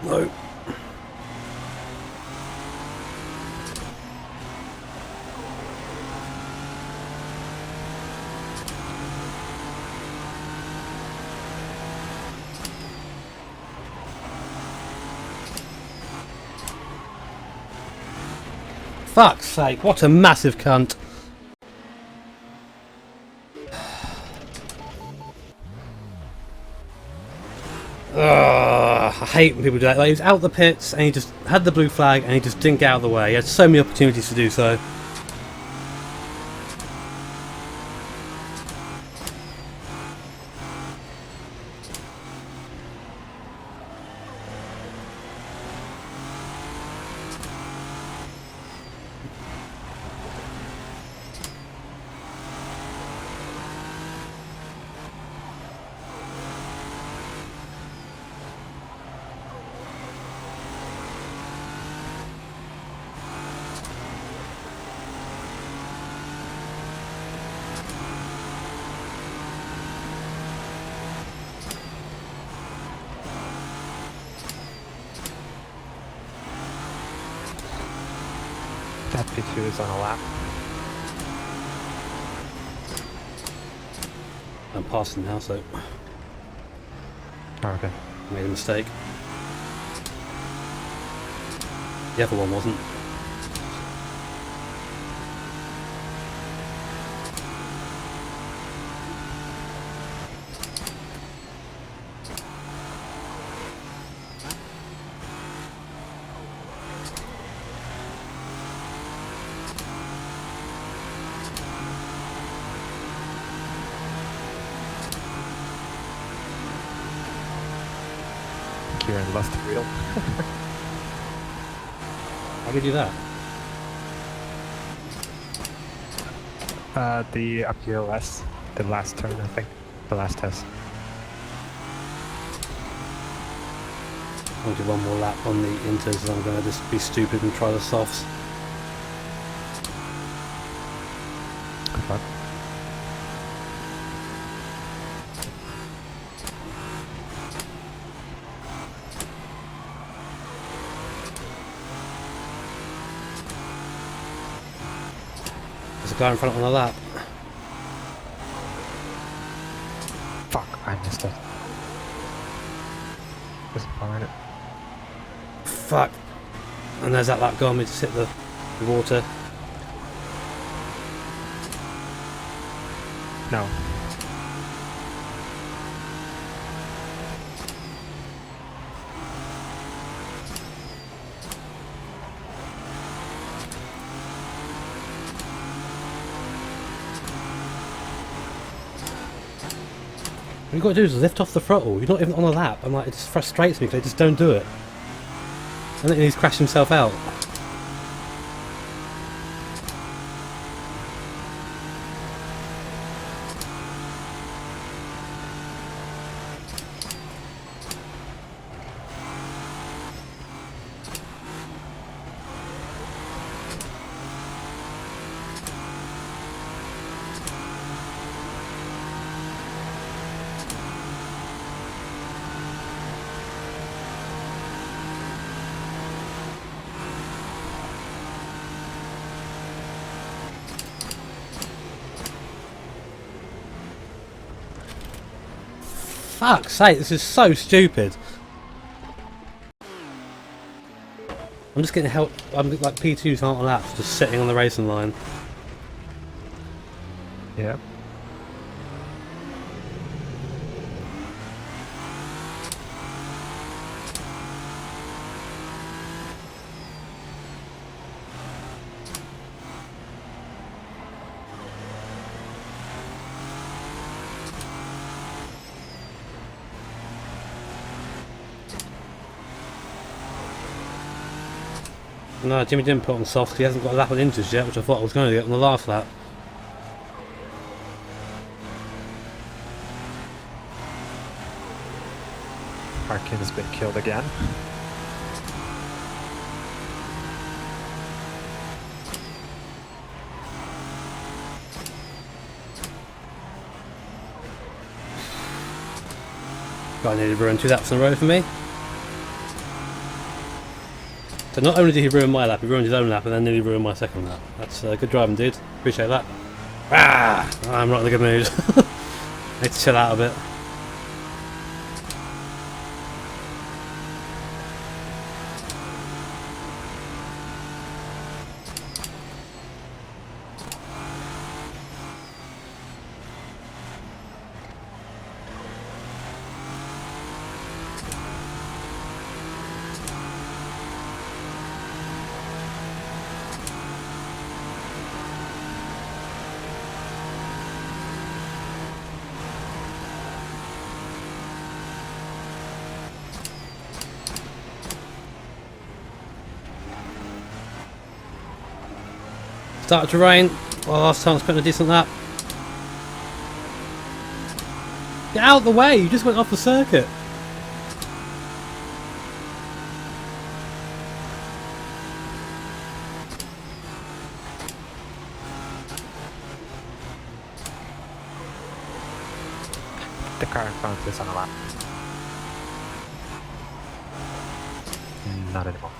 No. Fuck's sake, what a massive cunt. I hate when people do that. Like, he was out the pits and he just had the blue flag and he just didn't get out of the way. He had so many opportunities to do so. That P2 is on a lap. I'm passing now, so Oh, okay. made a mistake. The other one wasn't. Kieran lost the wheel. How do you do that? The uphill last, the last turn, I think. The last test. I'll do one more lap on the inters and I'm going to just be stupid and try the softs. Good luck. There's a guy in front on the lap. Fuck, I missed it. Just find it. Fuck. And there's that lap gone. We just hit the water. No. What you've got to do is lift off the throttle. You're not even on a lap. I'm like, it just frustrates me because they just don't do it. I think he's crashed himself out. Fuck's sake, this is so stupid. I'm just getting help. I'm like P2s aren't on laps, just sitting on the racing line. Yeah. No, Jimmy didn't put on soft because he hasn't got a lap on inters yet, which I thought I was going to get on the last lap. Harkin has been killed again. Guy nearly ruined 2 laps in a row for me. So not only did he ruin my lap, he ruined his own lap and then nearly ruined my second lap. That's good driving, dude. Appreciate that. Ah! I'm not in a good mood. I need to chill out a bit. Started to rain. Well, last time I was putting a decent lap. Get out of the way! You just went off the circuit. The car in front is on a lap. Not anymore.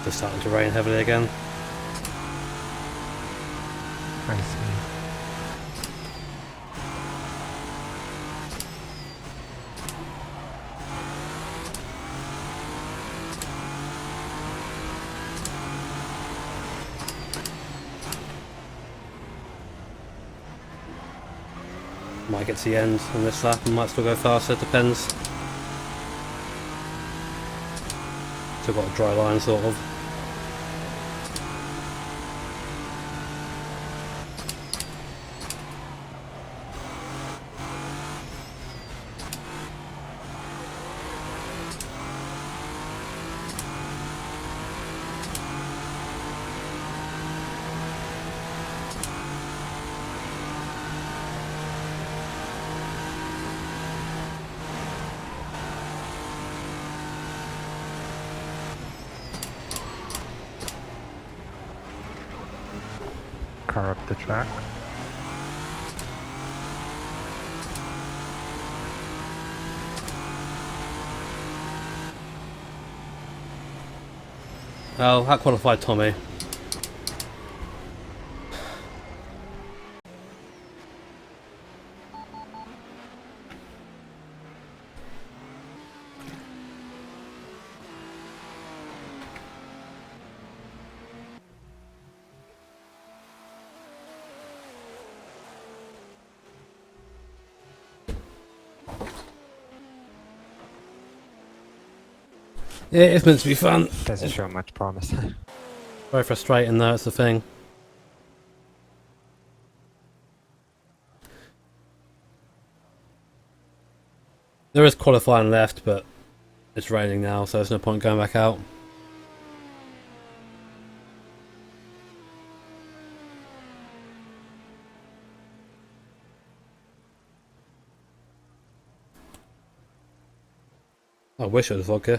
Just starting to rain heavily again. I see. Might get to the end on this lap and might still go faster, depends. Still got a dry line sort of. Car up the track. Oh, that qualified Tommy. Yeah, it's meant to be fun. Doesn't show much promise. Very frustrating though, it's the thing. There is qualifying left, but it's raining now, so there's no point going back out. I wish it was vodka.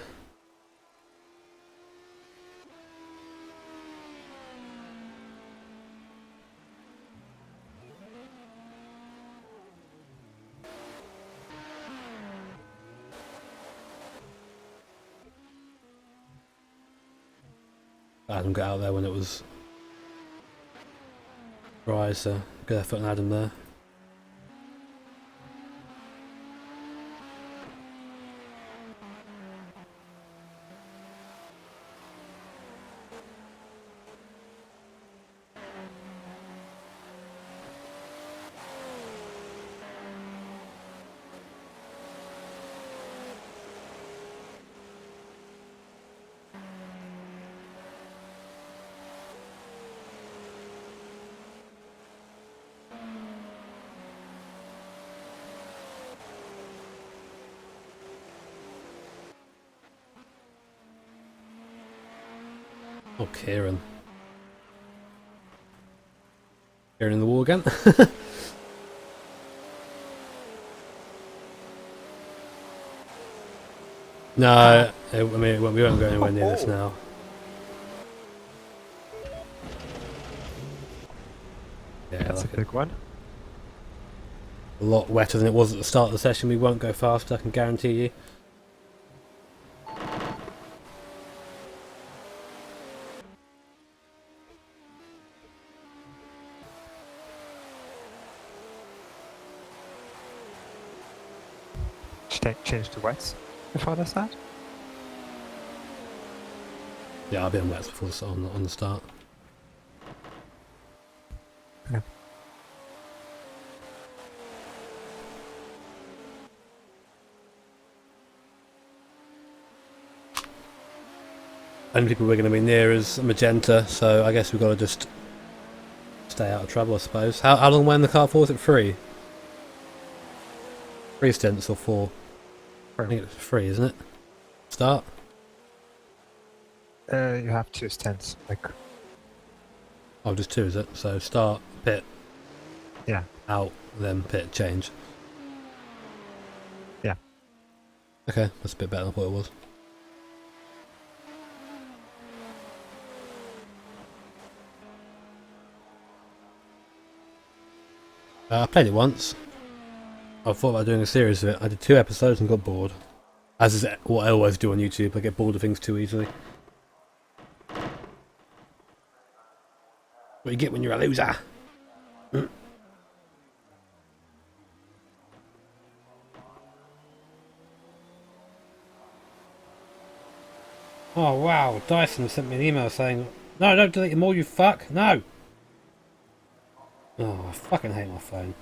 Adam got out there when it was dry, so good effort on Adam there. Oh, Kieran. Kieran in the wall again. No, I mean, we won't go anywhere near this now. Yeah, That's like a big one. a lot wetter than it was at the start of the session. We won't go faster, I can guarantee you. Change to wets before the start. Yeah, I'll be on wets before on the start. Yeah. Only people we're going to be near is magenta, so I guess we've got to just stay out of trouble, I suppose. How long were in the car for? Was it 3? 3 stints or 4? I think it's 3, isn't it? Start? You have 2 stints. Like, Oh, just 2, is it? So start, pit, yeah, out, then pit, change. yeah. Okay, that's a bit better than I thought it was. I played it once. I thought about doing a series of it. I did 2 episodes and got bored. As is what I always do on YouTube. I get bored of things too easily. What you get when you're a loser. Oh wow, Dyson sent me an email saying, "No, don't delete them all, you fuck! No!" Oh, I fucking hate my phone.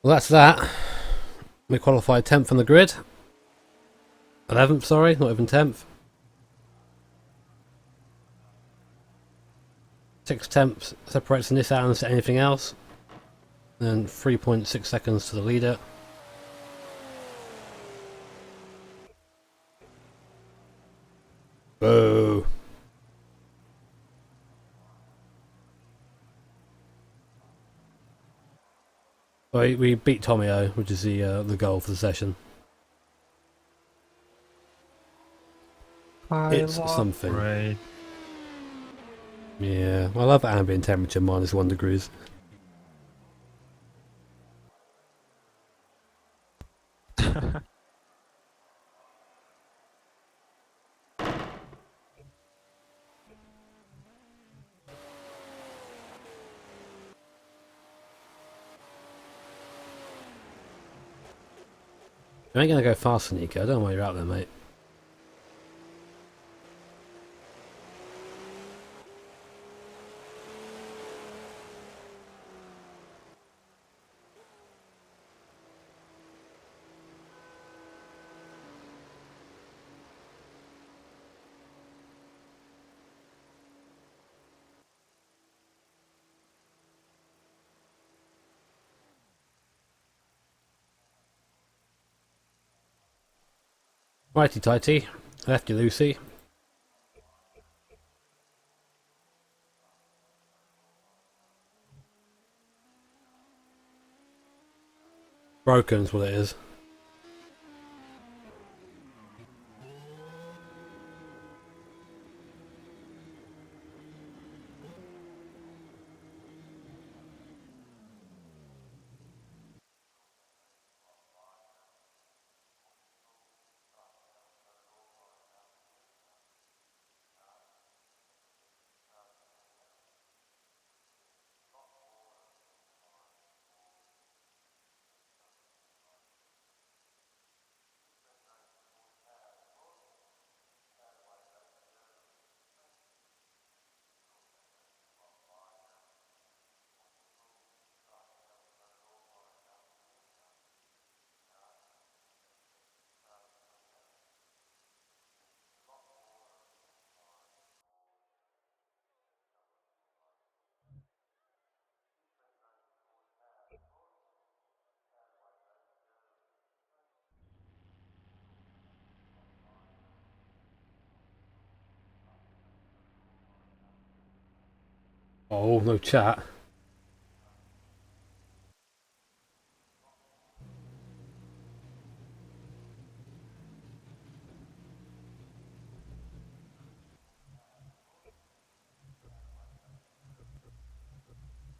Well, that's that. We qualified 10th on the grid. 11th, sorry, not even 10th. 6 tenths separates Nissan to anything else. And 3.6 seconds to the leader. Boo. Well, we beat Tomio, which is the goal for the session. It's something. Right. Yeah, I love ambient temperature -1 degrees. You ain't gonna go fast, Nico. I don't know why you're out there, mate. Righty tighty. Lefty loosey. Broken's what it is. Oh, no chat.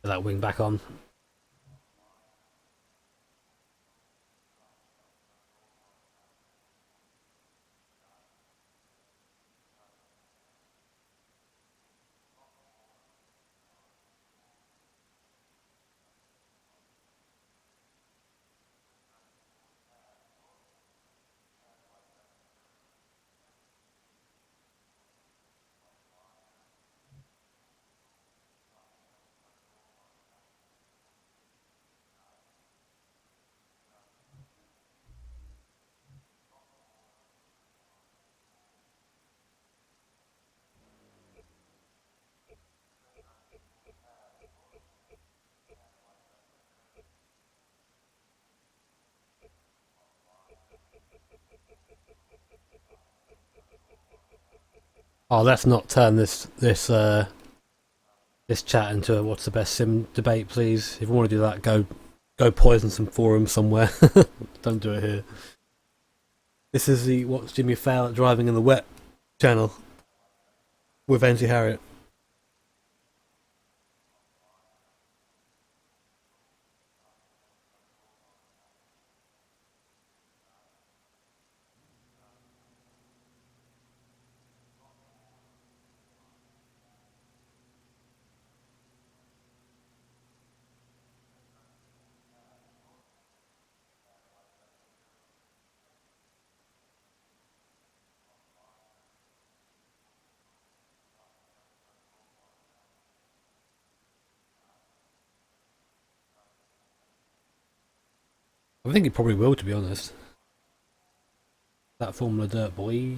Put that wing back on. Oh, let's not turn this chat into a what's the best sim debate, please. If you want to do that, go poison some forums somewhere. Don't do it here. This is the What's Jimmy Fail at Driving in the Wet channel with Angie Harriet. I think it probably will, to be honest. That Formula Dirt boy.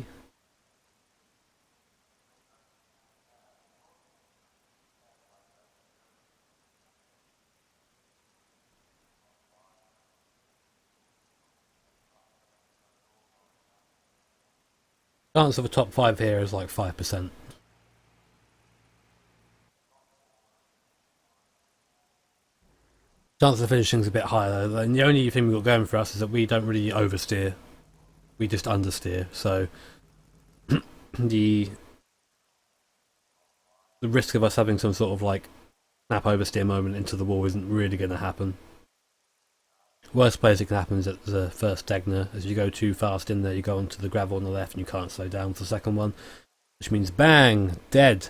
Chance of a top 5 here is like 5%. Chance of finishing is a bit higher though, and the only thing we've got going for us is that we don't really oversteer. We just understeer, so the risk of us having some sort of like snap oversteer moment into the wall isn't really going to happen. Worst place it can happen is at the first Degner. As you go too fast in there, you go onto the gravel on the left and you can't slow down for the second one, which means bang, dead.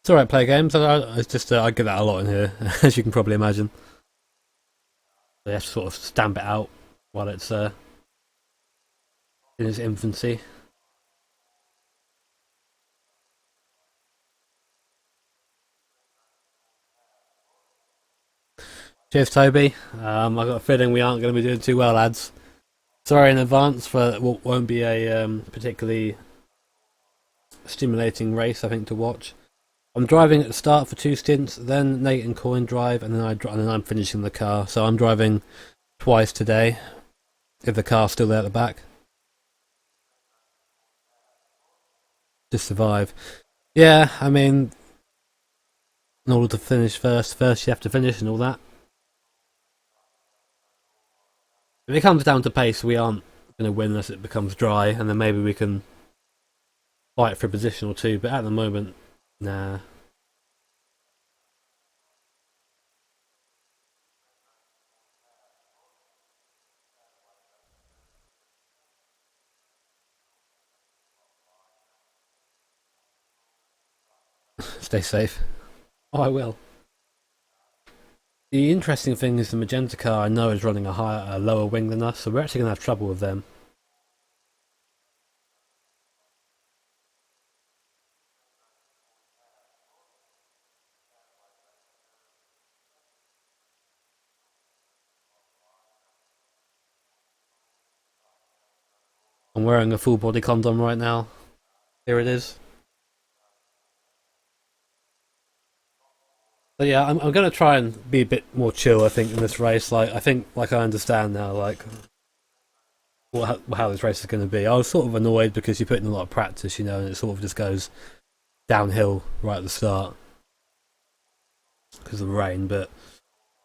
It's alright, play games. It's just I get that a lot in here, as you can probably imagine. They have to sort of stamp it out while it's in its infancy. Cheers, Toby. I've got a feeling we aren't going to be doing too well, lads. Sorry in advance for what won't be a particularly stimulating race, I think, to watch. I'm driving at the start for 2 stints, then Nate and Coin drive, and then I'm finishing the car. So I'm driving twice today, if the car's still there at the back. To survive. Yeah, I mean, in order to finish first you have to finish and all that. If it comes down to pace, we aren't going to win unless it becomes dry, and then maybe we can fight for a position or two, but at the moment, nah. Stay safe. Oh, I will. The interesting thing is the Magenta car I know is running a lower wing than us, so we're actually going to have trouble with them. I'm wearing a full body condom right now. Here it is. But yeah, I'm going to try and be a bit more chill. I think in this race, I understand now, how this race is going to be. I was sort of annoyed because you put in a lot of practice, and it sort of just goes downhill right at the start because of the rain. But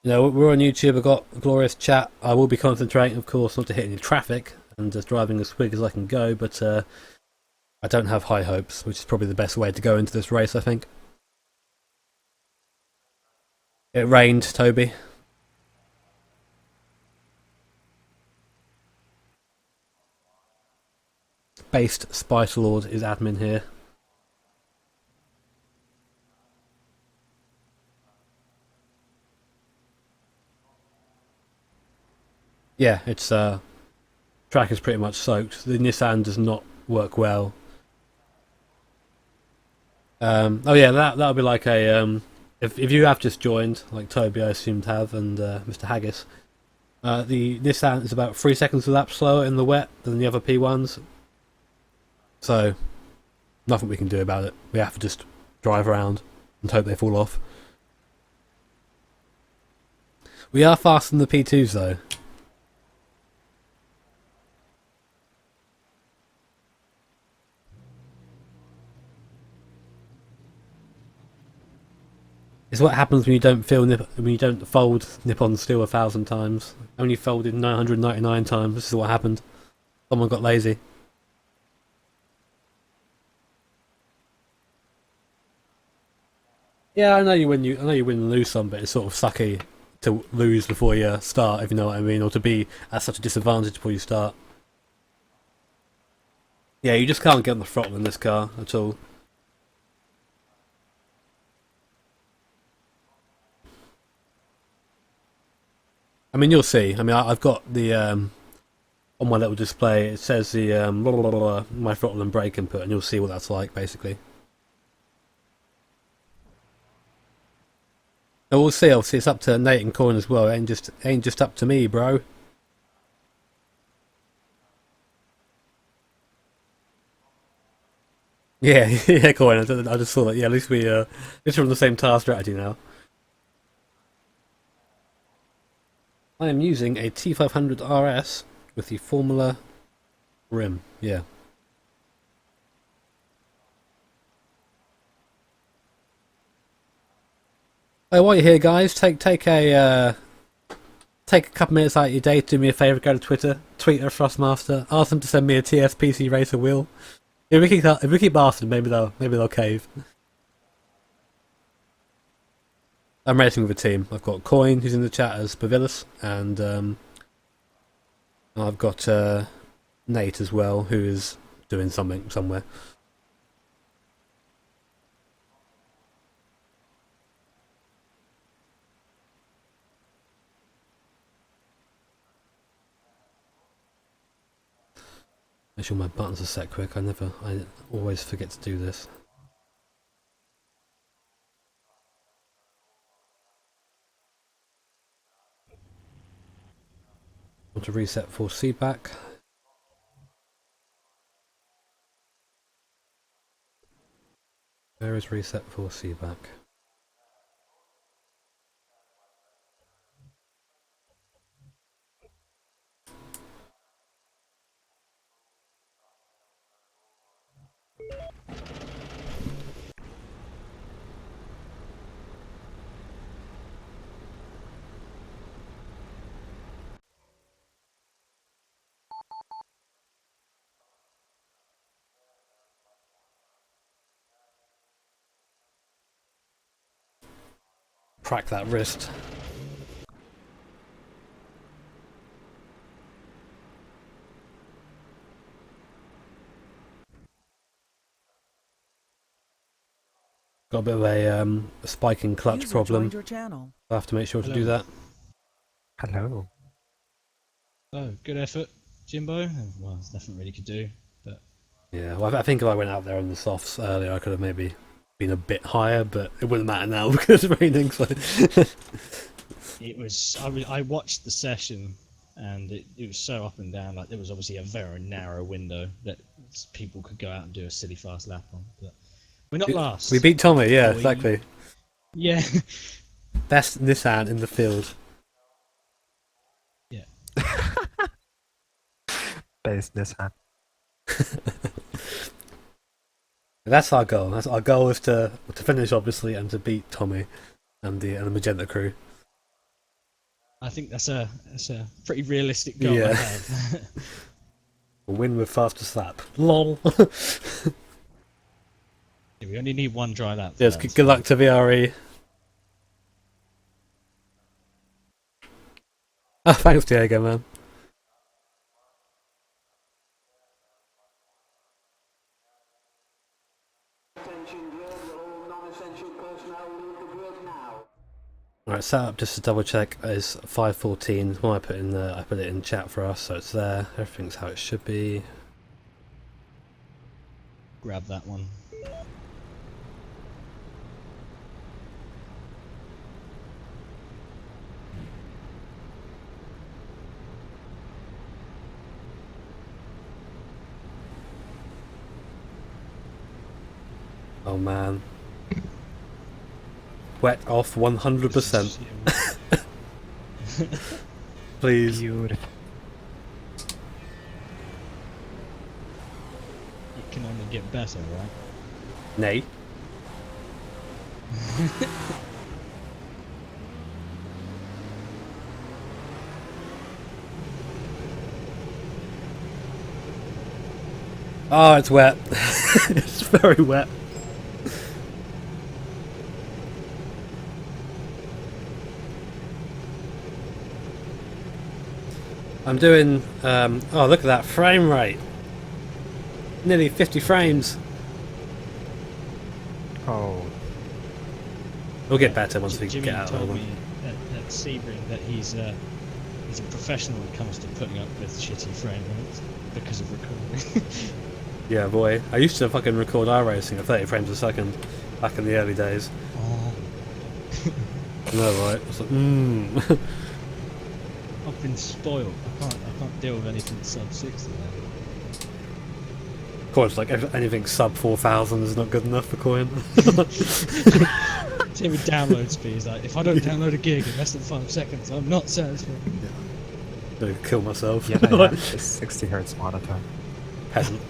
we're on YouTube. I've got a glorious chat. I will be concentrating, of course, not to hit any traffic and just driving as quick as I can go. But I don't have high hopes, which is probably the best way to go into this race, I think. It rained, Toby. Based Spice Lord is admin here. Yeah, it's track is pretty much soaked. The Nissan does not work well. Oh yeah, that'll be like a if you have just joined, like Toby I assumed have, and Mr. Haggis. The Nissan is about 3 seconds a lap slower in the wet than the other P1s. So, nothing we can do about it. We have to just drive around and hope they fall off. We are faster than the P2s though. It's what happens when you don't fold Nippon Steel 1,000 times. Only folded 999 times. This is what happened. Someone got lazy. Yeah, I know you win and lose some, but it's sort of sucky to lose before you start, if you know what I mean, or to be at such a disadvantage before you start. Yeah, you just can't get on the throttle in this car at all. I mean, you'll see. I mean, I've got the on my little display. It says the my throttle and brake input, and you'll see what that's like, basically. And we'll see. Obviously, it's up to Nate and Coin as well. It ain't just up to me, bro. Yeah, yeah, Coin. I just saw that. Yeah, at least we're on the same tire strategy now. I am using a T500 RS with the Formula rim. Yeah. Oh, while you're here, guys, take a couple minutes out of your day to do me a favour. Go to Twitter, tweet at Frostmaster, ask them to send me a TSPC Racer wheel. If we keep asking, maybe they'll cave. I'm racing with a team. I've got Coin, who's in the chat as Pavilus, and I've got Nate as well, who is doing something somewhere. Make sure my buttons are set quick. I always forget to do this. Want to reset for feedback. Where is reset for feedback? Crack that wrist. Got a bit of a spiking clutch User problem. joined your channel. I have to make sure to do that. Hello. Oh, good effort, Jimbo. Well, there's nothing really could do, but Yeah, well, I think if I went out there on the softs earlier, I could have maybe been a bit higher, but it wouldn't matter now because it's raining. So it was. I watched the session, and it was so up and down. Like there was obviously a very narrow window that people could go out and do a silly fast lap on. But we're not last. we beat Tommy. Yeah, exactly. Yeah, Best Nissan in the field. Yeah. Base Nissan. That's our goal. That's our goal is to finish, obviously, and to beat Tommy and the Magenta crew. I think that's a pretty realistic goal Yeah. I have. Win with faster slap. LOL. We only need one dry lap. for Yes, that, good luck to VRE. Oh, thanks, Diego, man. Alright, setup just to double check is 5:14. When I put it in chat for us, so it's there. Everything's how it should be. Grab that one. Oh man. Wet off 100%. Please. Beautiful. It can only get better, right? Nay. Oh, it's wet. It's very wet. I'm doing, oh look at that frame rate. Nearly 50 frames. Oh, We'll get better once we Jimmy get out of told the me at Sebring that he's a professional when it comes to putting up with shitty frame rates because of recording. Yeah, boy. I used to fucking record iRacing at 30 frames a second back in the early days. Oh. No, right? It's like, I've been spoiled. I can't deal with anything sub 60 now. Of course, like anything sub 4,000 is not good enough for coin. Same with download speeds. Like, if I don't download a gig in less than 5 seconds, I'm not satisfied. I'm gonna kill myself. yeah, I have a 60 hertz monitor. Peasant.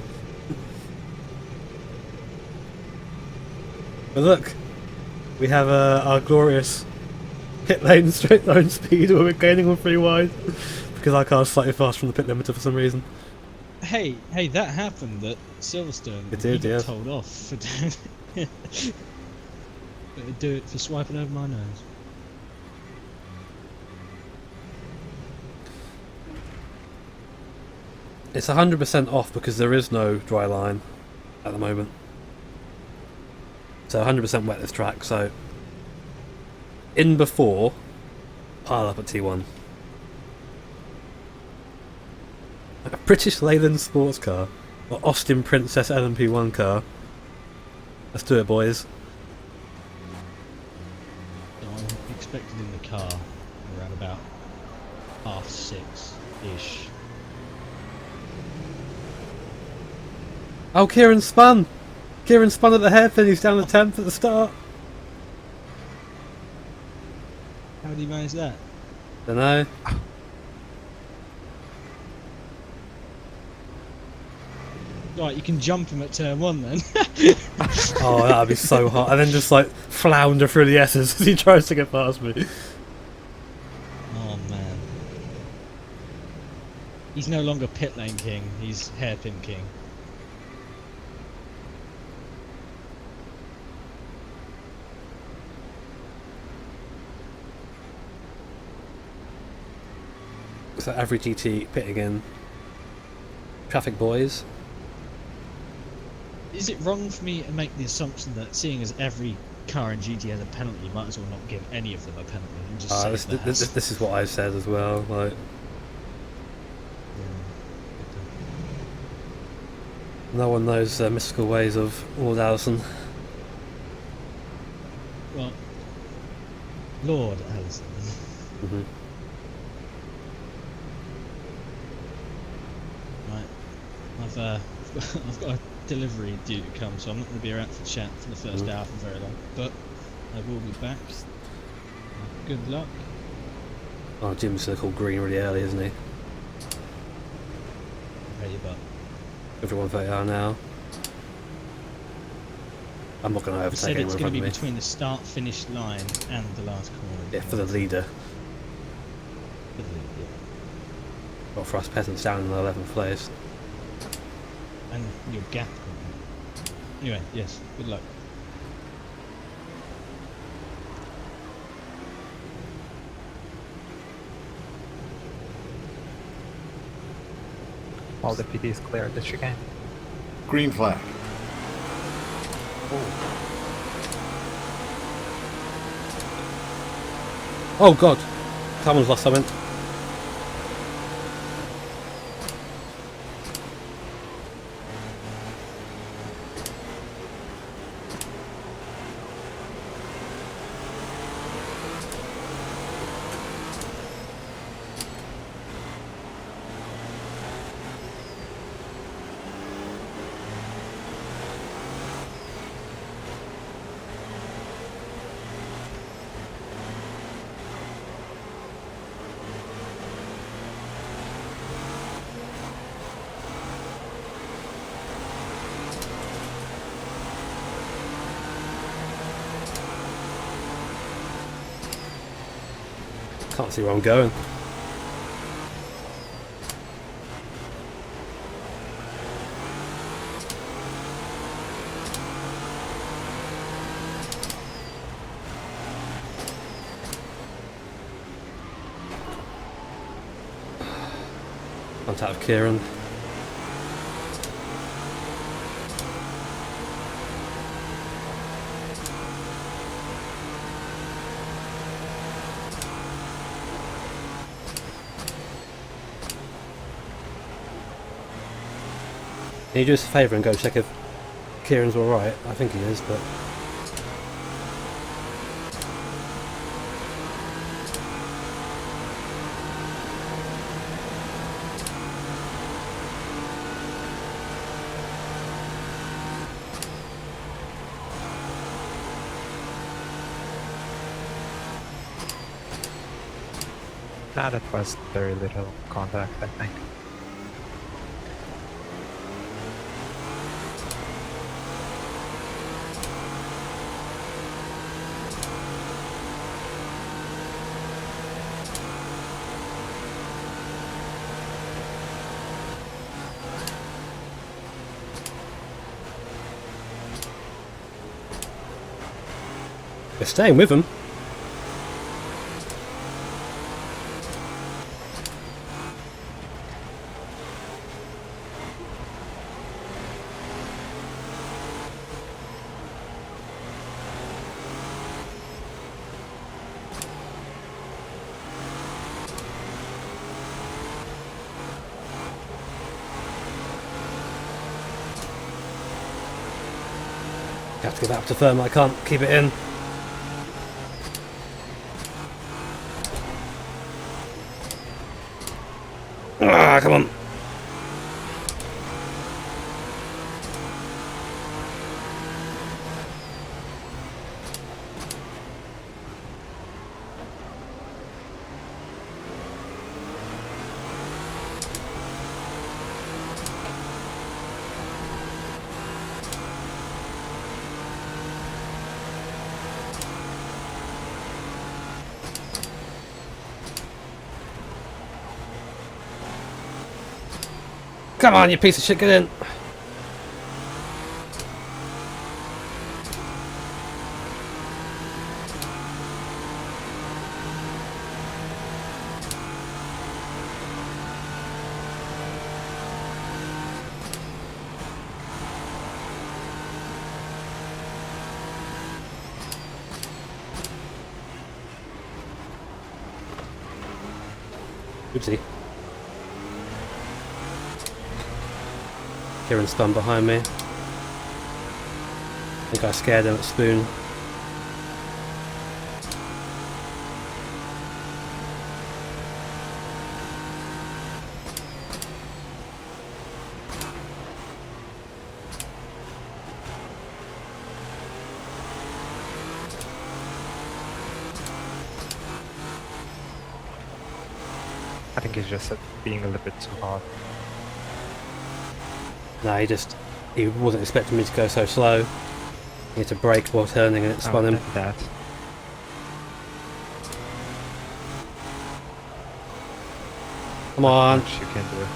But look, we have our glorious pit lane straight line speed where we're gaining on 3 wide because our car's slightly fast from the pit limiter for some reason. Hey, that happened at Silverstone. It did, he got yes. told off for doing it. Do it for swiping over my nose. It's 100% off because there is no dry line at the moment. So 100% wet this track, so in before, pile up at T1. Like a British Leyland sports car, or Austin Princess LMP1 car. Let's do it, boys. So I'm expected in the car around about 6:30-ish. Oh, Kieran spun! Kieran spun at the hairpin, he's down the 10th at the start. How did he manage that? Dunno. Right, you can jump him at turn 1 then. Oh, that'd be so hot. And then just like flounder through the S's as he tries to get past me. Oh man. He's no longer pit lane king, he's hairpin king. So every GT pitting in. Traffic boys. Is it wrong for me to make the assumption that seeing as every car in GT has a penalty, you might as well not give any of them a penalty and just say This is what I've said as well. Like, no one knows the mystical ways of Lord Allison. Well, Lord Allison. Mm-hmm. Right, I've got a delivery due to come, so I'm not going to be around for chat for the first hour for very long, but I will be back. Good luck. Oh, Jim's circled green really early, isn't he? Ready, but Everyone 30 now. I'm not going to I overtake said anyone it's in going to front be of me. between the start-finish line and the last corner. Yeah, for the leader. For the lead, yeah. Not for us peasants down in the 11th place. And your gap. Anyway, yes. Good luck. All the PDs clear this chicane. Green flag. Oh god! Someone's lost something. Can't see where I'm going. Contact Kieran. Can you do us a favour and go check if Kieran's alright? I think he is, but... Nah, that was very little contact, I think. You're staying with him. You have to go back to firm, I can't keep it in. Ah, come on. Come on, you piece of shit, get in. Oopsie. Kieran spun behind me. I think I scared him at Spoon. it's just being a little bit too hard. No, he wasn't expecting me to go so slow. He had to brake while turning and it spun him. That. Come on. Much you can do.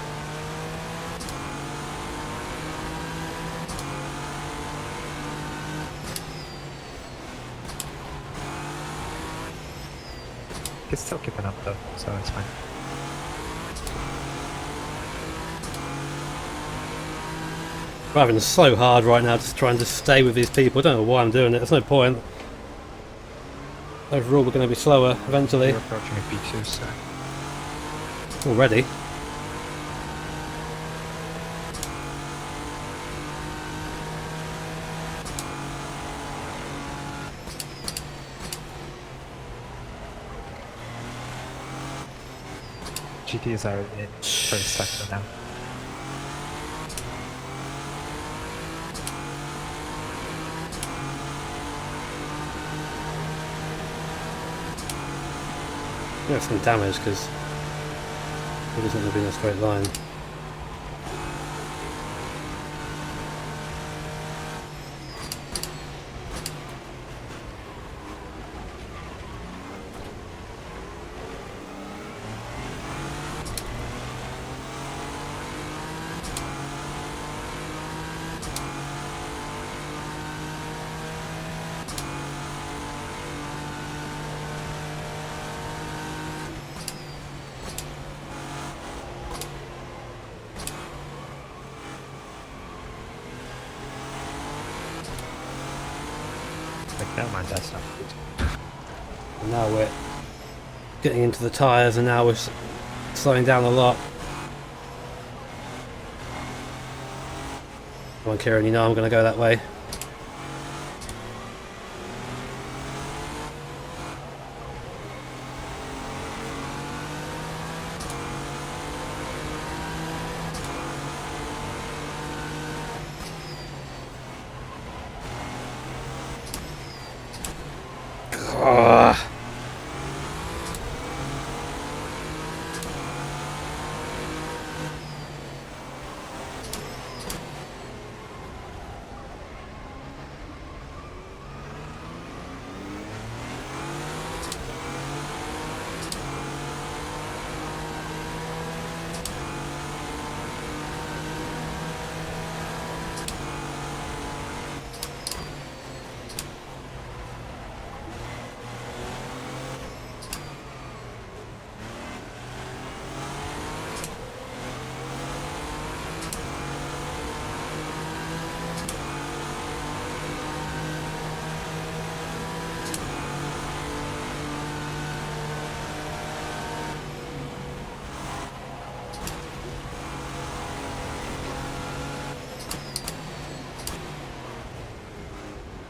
It's still keeping up though, so it's fine. Driving so hard right now, just trying to stay with these people. I don't know why I'm doing it. There's no point. Overall, we're going to be slower eventually. You're approaching a P2, so... Already. GTs are in first sector now. Get some damage because it isn't going to be in a straight line. Like, never mind, that's not good. And now we're getting into the tyres and now we're slowing down a lot. Come on Kieran, you know I'm going to go that way.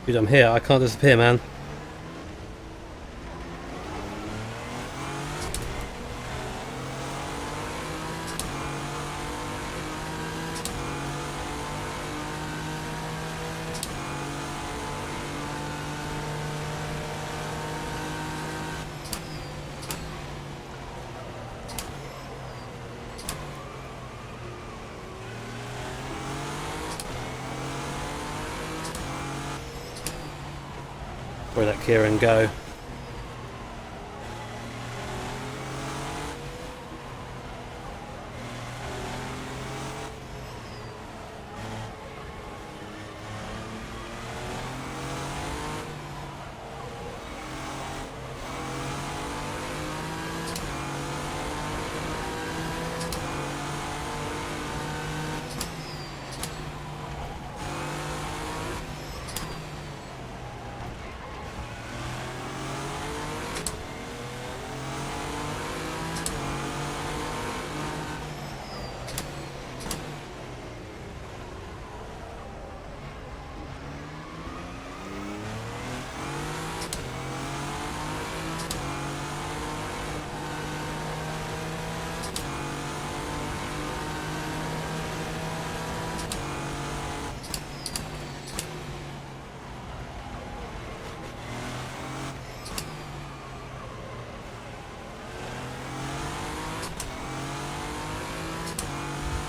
Dude, I'm here. I can't disappear, man. Where let Kieran go.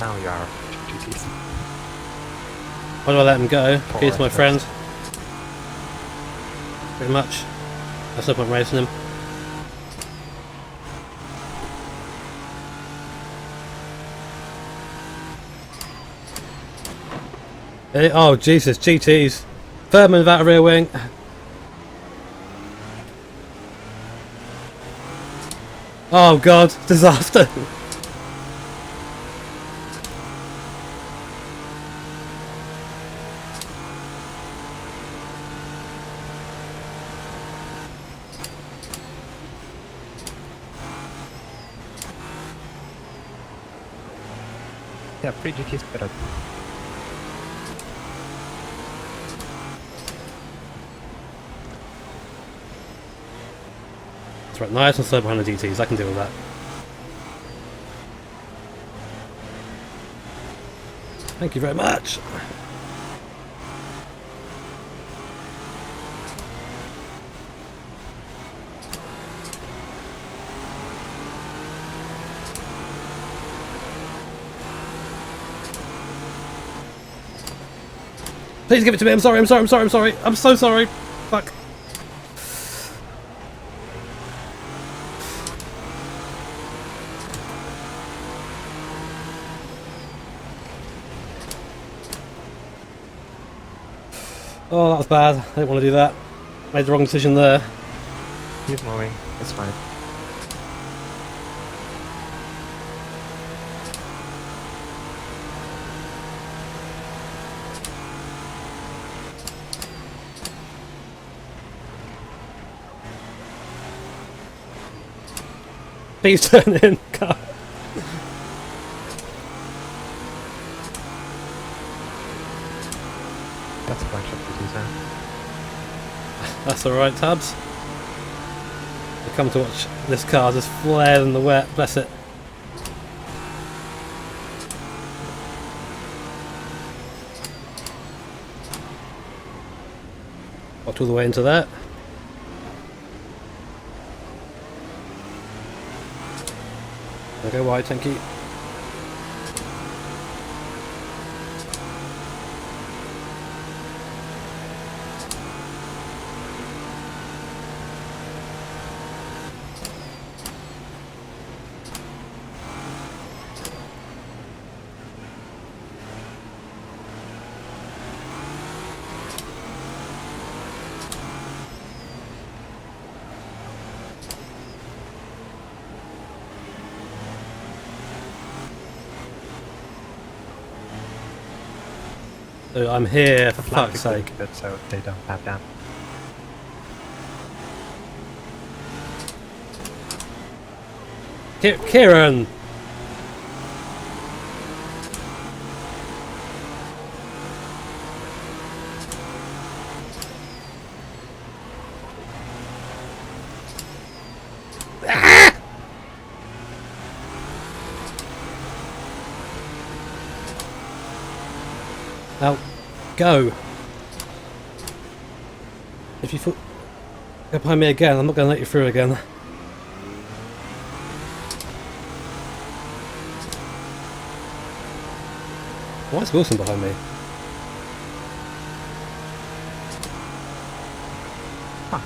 now you are GTs. Why do I let him go? Poor He's my effort. friend. Pretty much. That's no point racing him. Oh Jesus, GTs. Thurman without a rear wing. Oh God, disaster. Yeah, pre-GT is better. That's right, nice and slow behind the GTs, I can deal with that. Thank you very much. Please give it to me, I'm sorry, I'm sorry, I'm sorry, I'm sorry. I'm so sorry. Fuck. Oh, that was bad. I didn't want to do that. Made the wrong decision there. He's moving, it's fine. Please turn in, car. That's a bunch of GTs now. That's alright, Tabs. I come to watch this car just flare in the wet, bless it. Walked all the way into that. Okay, wide, thank you. So I'm here, for fuck's sake. But so they don't tap down. Kieran! Now, go. If you go behind me again, I'm not going to let you through again. Why is Wilson behind me? I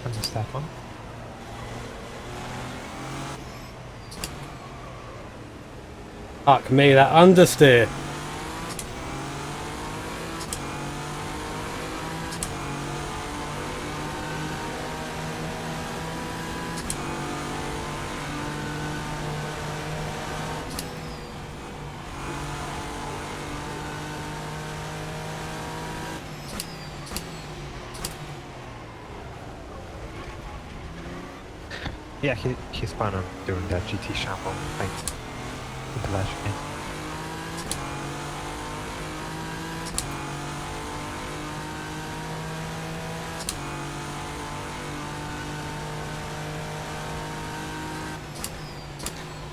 missed that one. Fuck me, that understeer. Yeah, he's fine on doing that GT shamble thing. With the ledge again.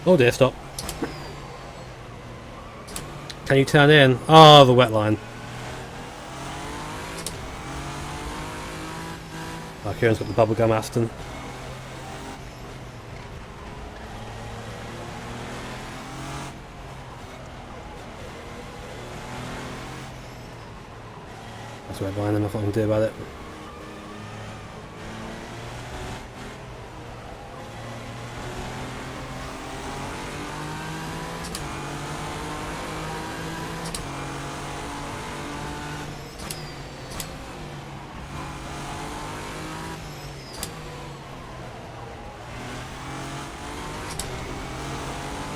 Oh dear, stop. Can you turn in? Oh, the wet line. Oh, Kieran's got the bubblegum Aston. That's red line, and nothing I can do about it.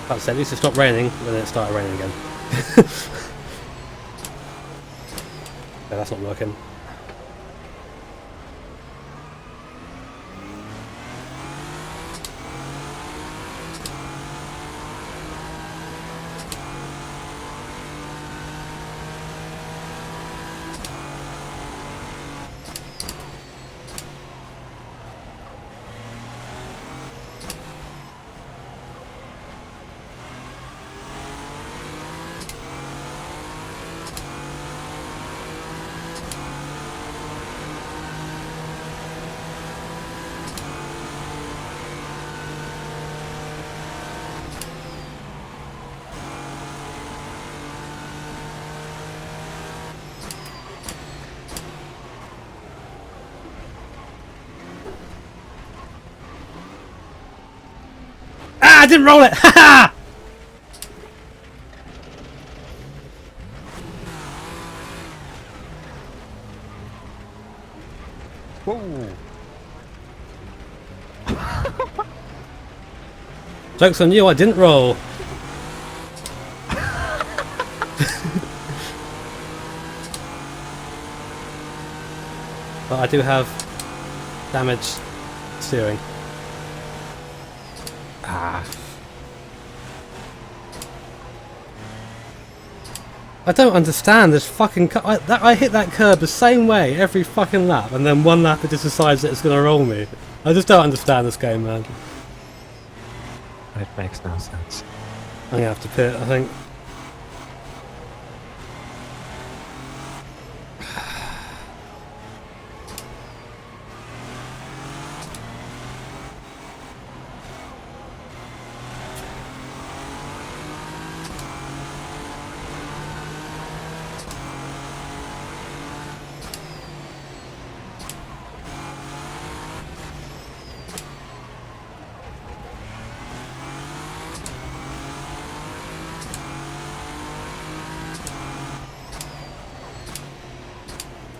Like I said, at least it stopped raining, and then it started raining again. Yeah, that's not working. Ah, I didn't roll it! Ha ha! Whoa! Joke's on you, I didn't roll. But I do have damaged steering. Ah. I don't understand this fucking I hit that curb the same way every fucking lap, and then one lap it just decides that it's gonna roll me. I just don't understand this game, man. It makes no sense. I'm gonna have to pit, I think.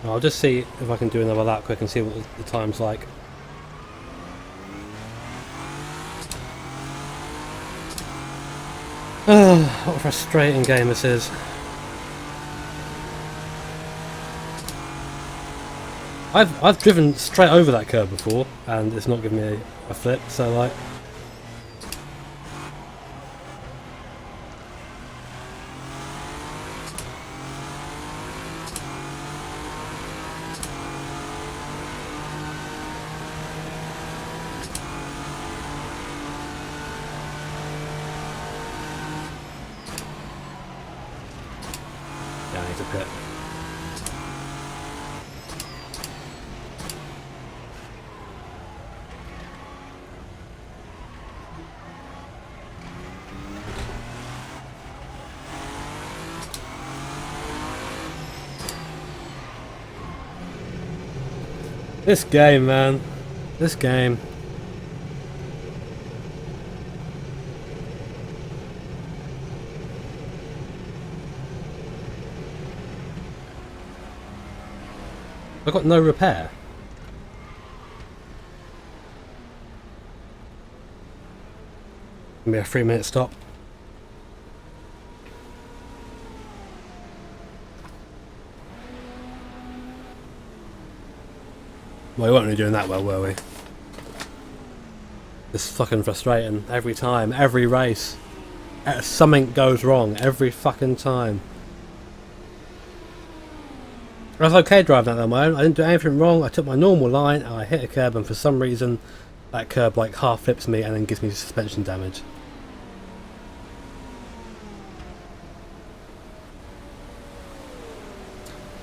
I'll just see if I can do another lap quick and see what the time's like. What a frustrating game this is. I've driven straight over that curb before and it's not giving me a flip, so like... Yeah, I need to pit. This game, man. This game. I've got no repair. Give me a 3-minute stop. Well, we weren't really doing that well, were we? It's fucking frustrating every time, every race. Something goes wrong every fucking time. I was okay driving that on my own. I didn't do anything wrong. I took my normal line and I hit a curb, and for some reason that curb like half flips me and then gives me suspension damage.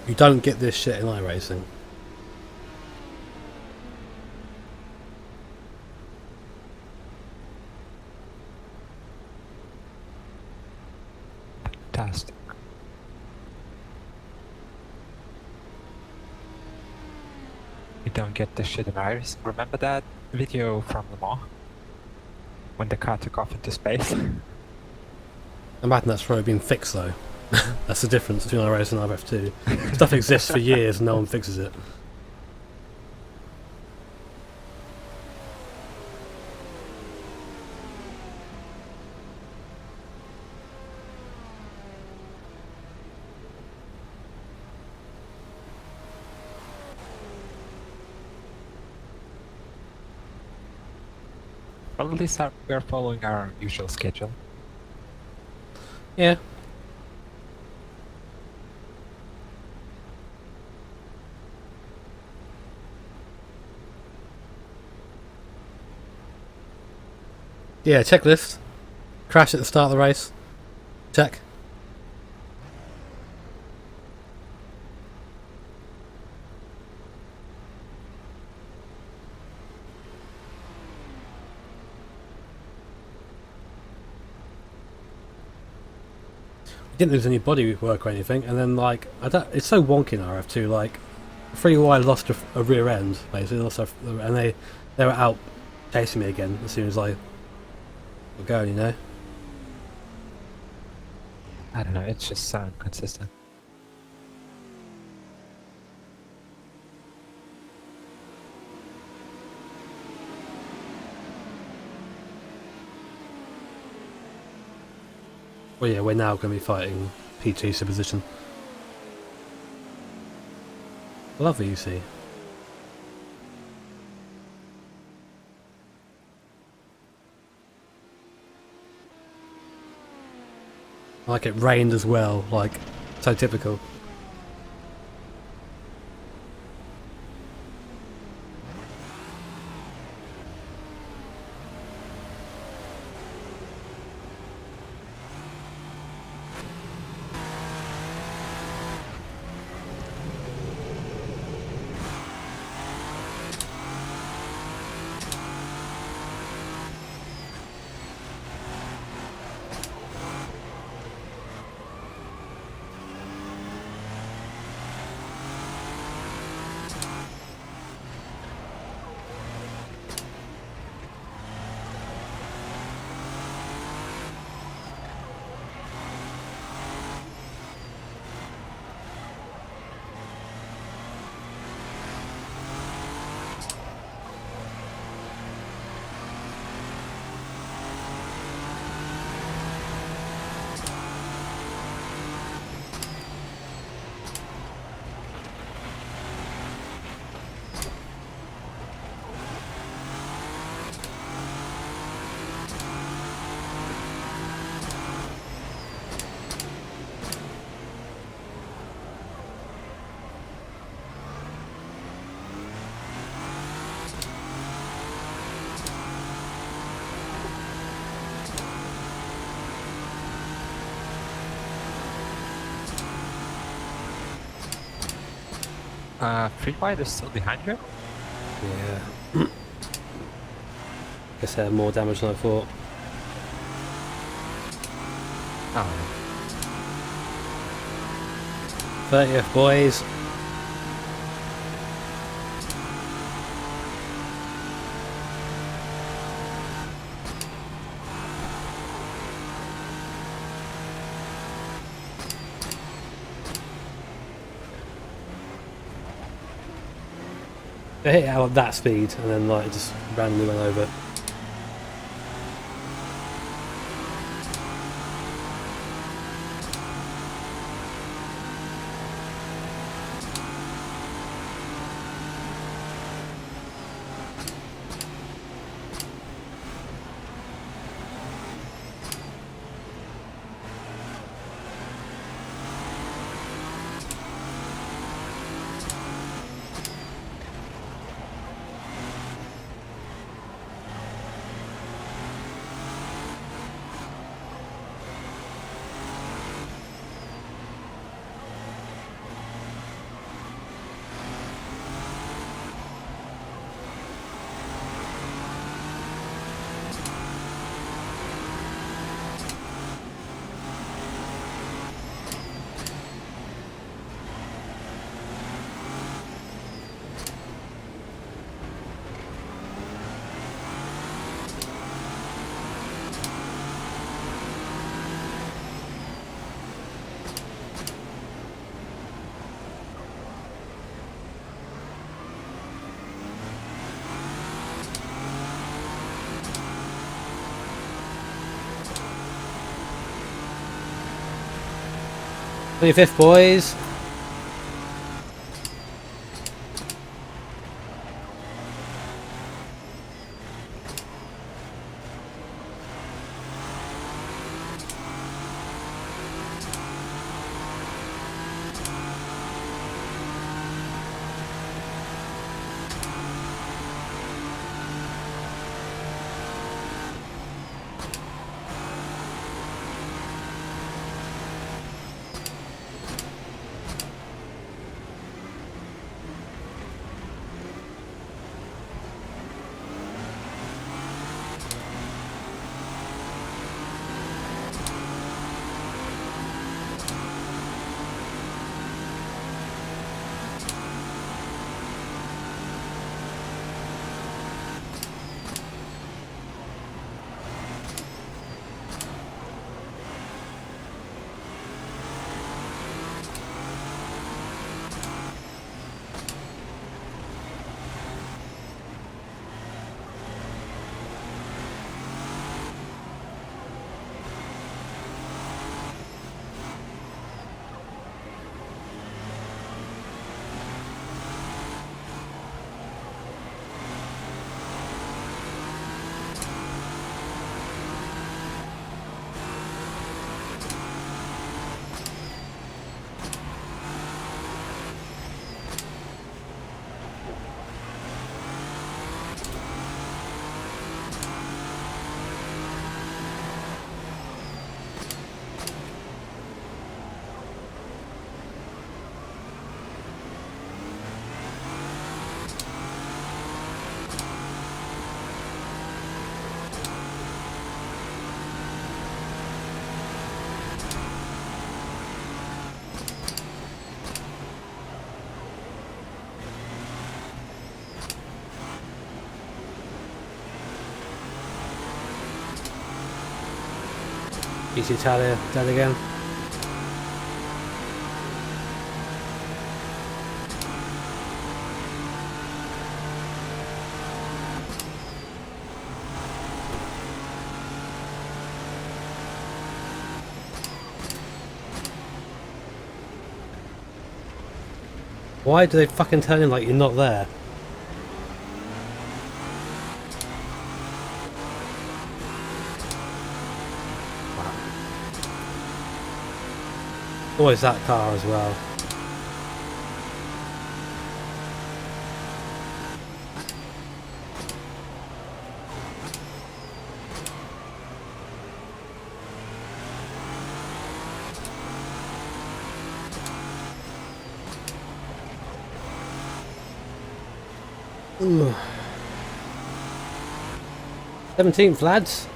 You don't get this shit in iRacing. Fantastic. You don't get the shit in iris. Remember that video from Le Mans? When the car took off into space? Imagine that's probably been fixed though. That's the difference between iRace and RF2. Stuff exists for years and no one fixes it. Well, at least we're following our usual schedule. Yeah. Yeah, checklist. Crash at the start of the race. Check. Didn't lose any body work or anything, and then like it's so wonky in RF2. Like, Free Wide lost a rear end basically, and they were out chasing me again as soon as I got going. You know. I don't know, it's just so inconsistent. Well, yeah, we're now going to be fighting P2 Superposition. Love VUC. Like it rained as well, like, so typical. Free Wide is still behind you? Yeah. Guess they had more damage than I thought. Oh, 30th, boys. They hit it out at that speed and then like just randomly went over. 25th, boys. Easy Italia, dead again. Why do they fucking turn in like you're not there? Always that car as well. Ooh. 17th, lads.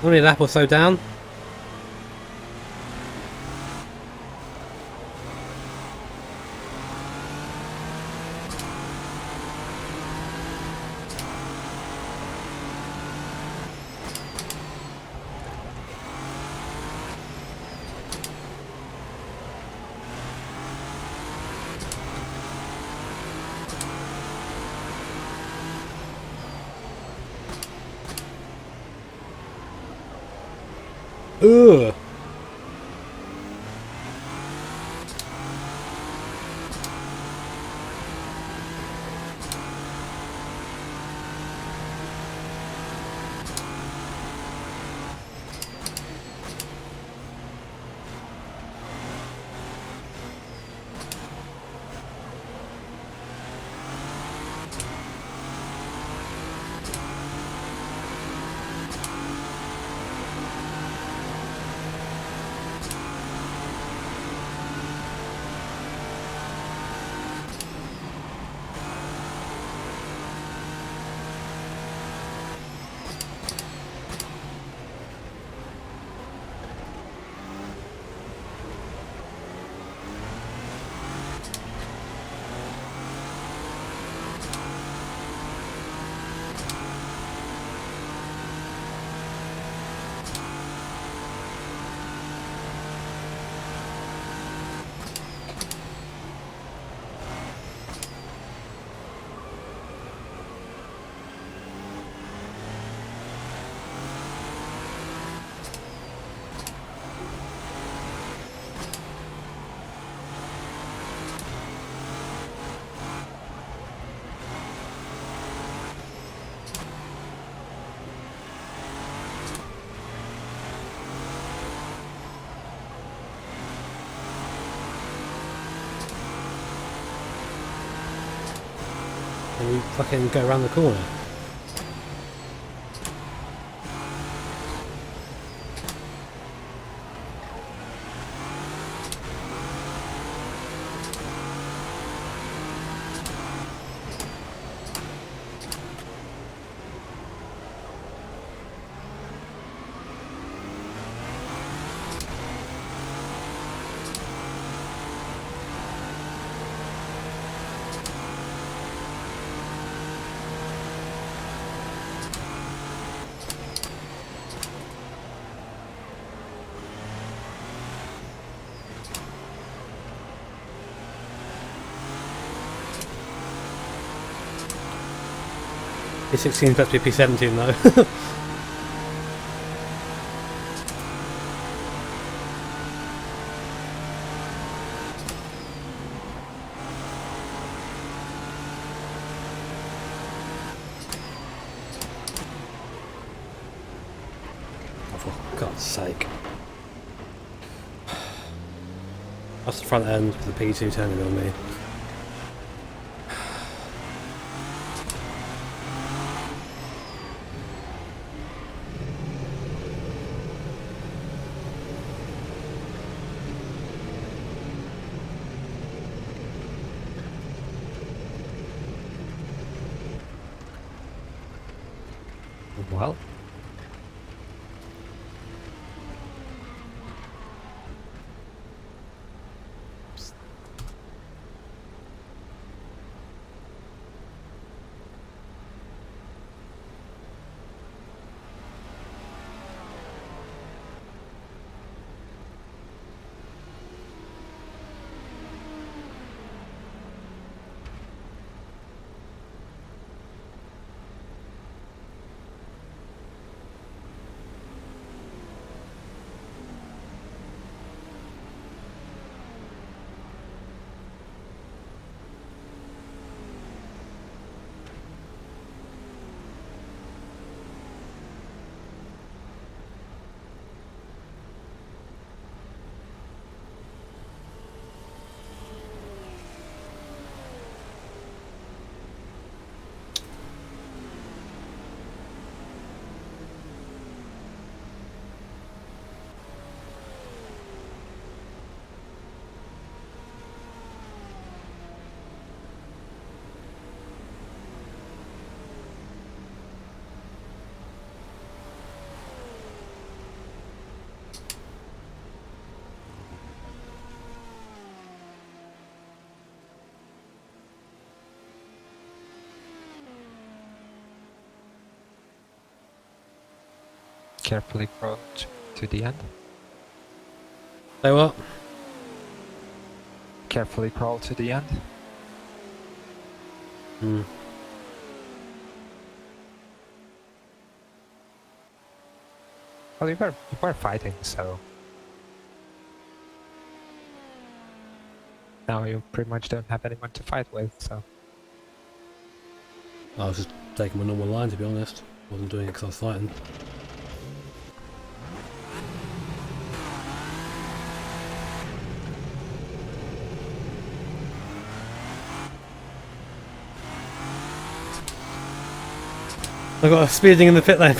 Only a lap or so down. Ugh. and you fucking go around the corner. P16 is better to be P17 though. Oh, for God's sake. That's the front end with the P2 turning on me. Well, carefully approach to the end. Say what? Carefully crawl to the end. Hmm. Well, you were fighting, so now you pretty much don't have anyone to fight with. So I was just taking my normal line, to be honest. Wasn't doing it because I was fighting. I got a speeding in the pit lane.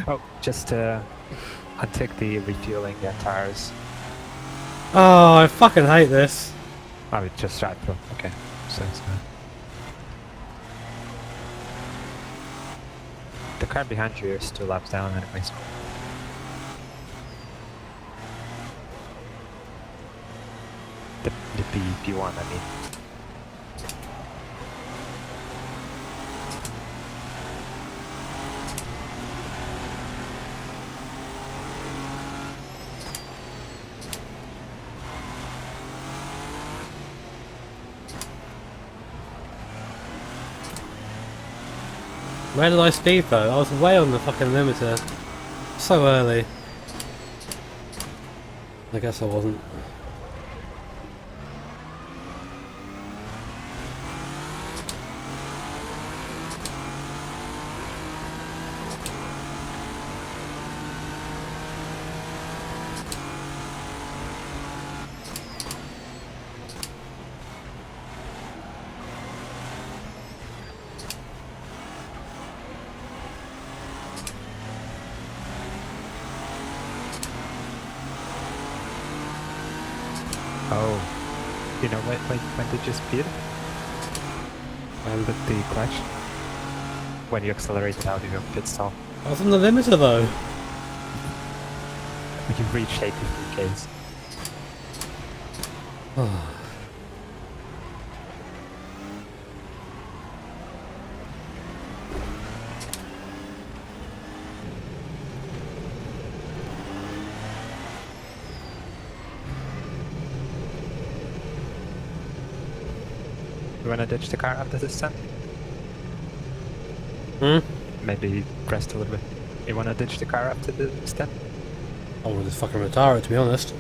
oh, just untick the refueling tires. Oh, I fucking hate this. Oh, it just right through. Okay, so it's not. The car behind you is 2 laps down anyways. The P1, I mean. Where did I speed though? I was way on the fucking limiter. So early. I guess I wasn't. Oh, you know when did you speed? And with the clutch? When you accelerated out of your pit stop. I was on the limiter though. You reached 83 Ks. You wanna ditch the car after this time? Maybe rest a little bit. You wanna ditch the car after this step? I want to just fucking retire it, to be honest.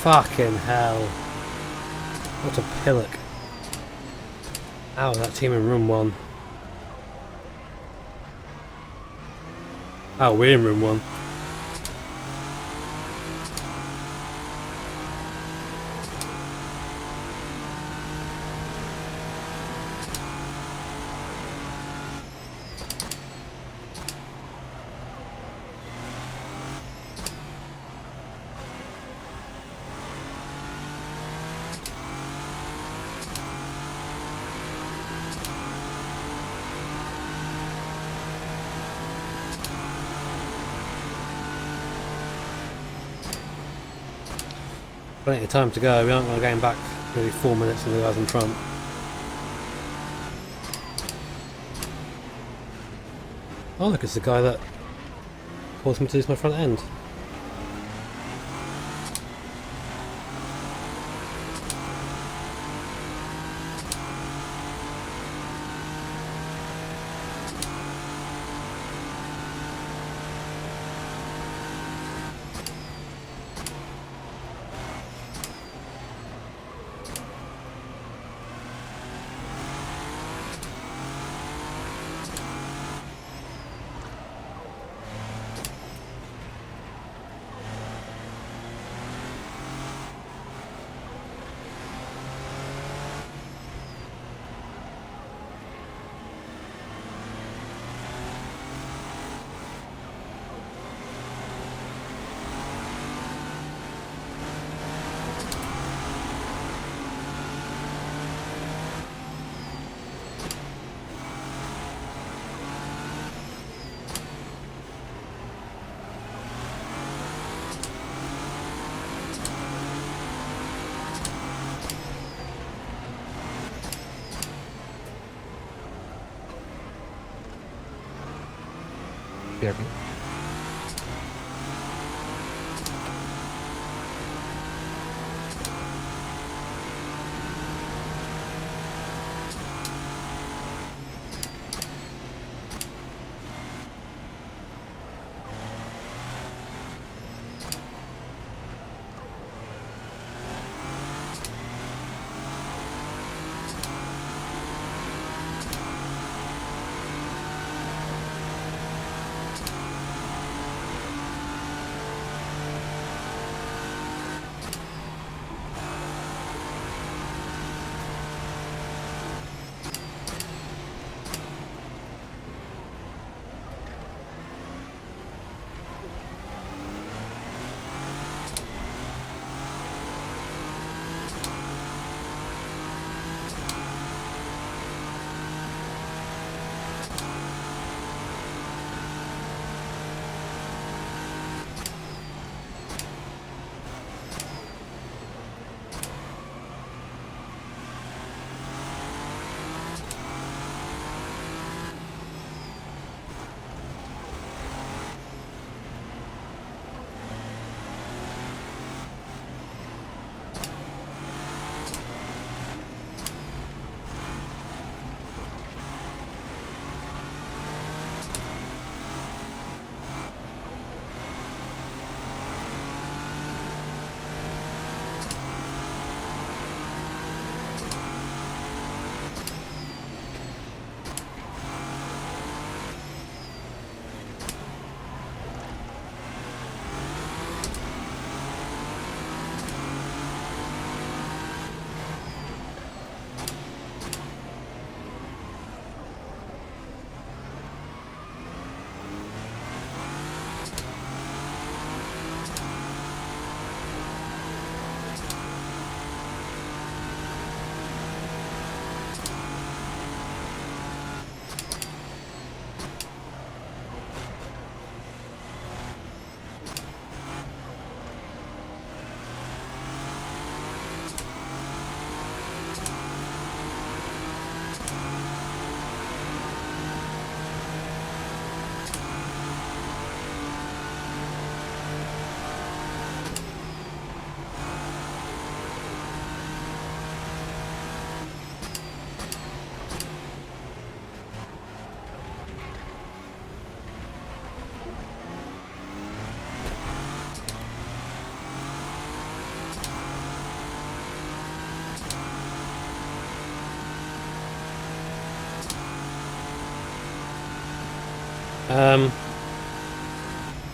Fucking hell. What a pillock. Ow, that team in room 1. Oh, we're in room 1. Plenty of time to go, we aren't going to gain back nearly 4 minutes from the guys in front. Oh look, it's the guy that caused me to lose my front end. Hear me?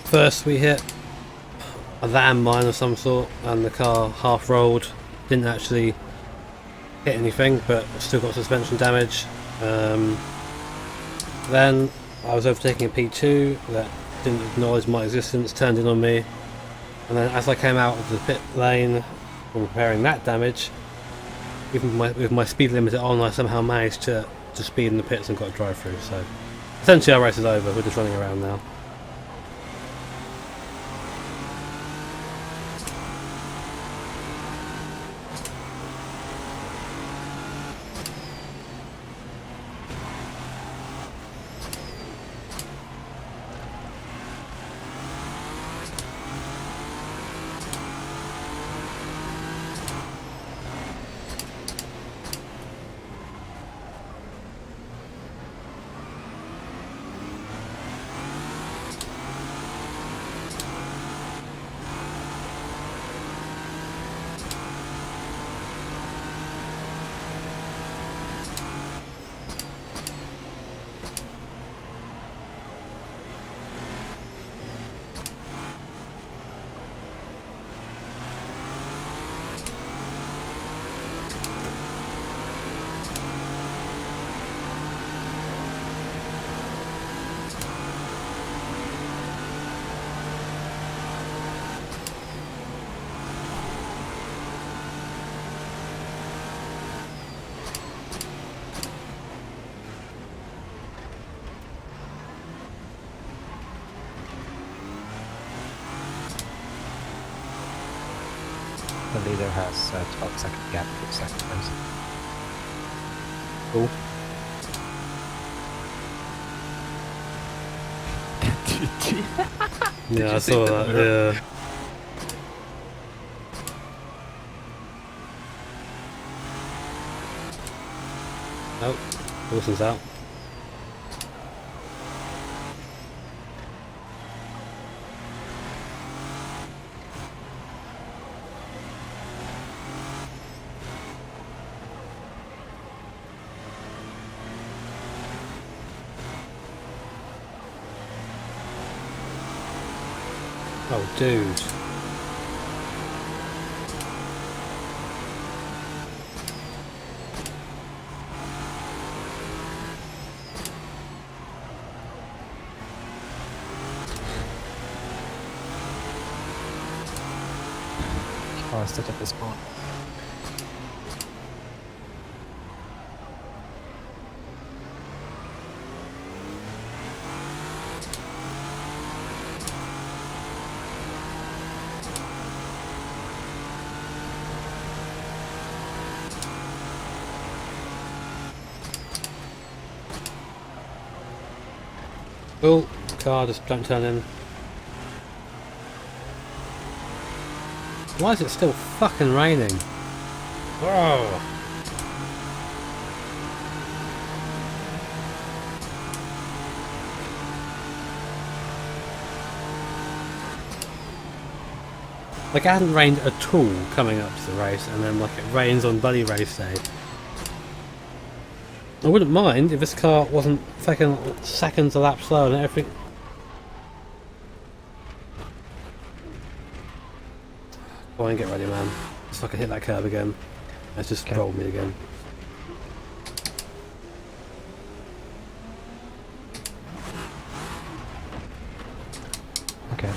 First we hit a landmine of some sort and the car half rolled, didn't actually hit anything but still got suspension damage. Then I was overtaking a P2 that didn't acknowledge my existence, turned in on me, and then as I came out of the pit lane from repairing that damage, even with my speed limiter on, I somehow managed to speed in the pits and got a drive through. So essentially our race is over, we're just running around now. The leader has a 12-second gap for second place. Cool. Yeah, I you see saw the that. mirror? Yeah. Oh, Wilson's out. Oh, dude. Oh, I stood at this point. Oh, car just don't turn in. Why is it still fucking raining? Whoa! Like it hadn't rained at all coming up to the race, and then like it rains on bloody race day. I wouldn't mind if this car wasn't fucking seconds a lap slower than everything. Go on and get ready, man. Just fucking hit that curb again. Let's just Okay. roll me again. Okay.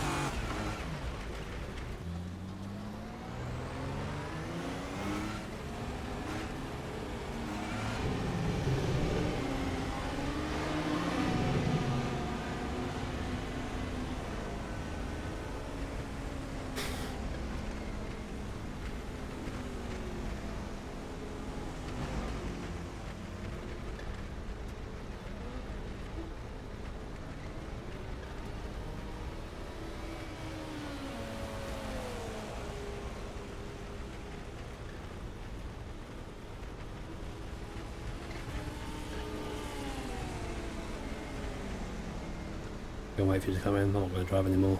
Gonna wait for you to come in. I'm not gonna drive anymore.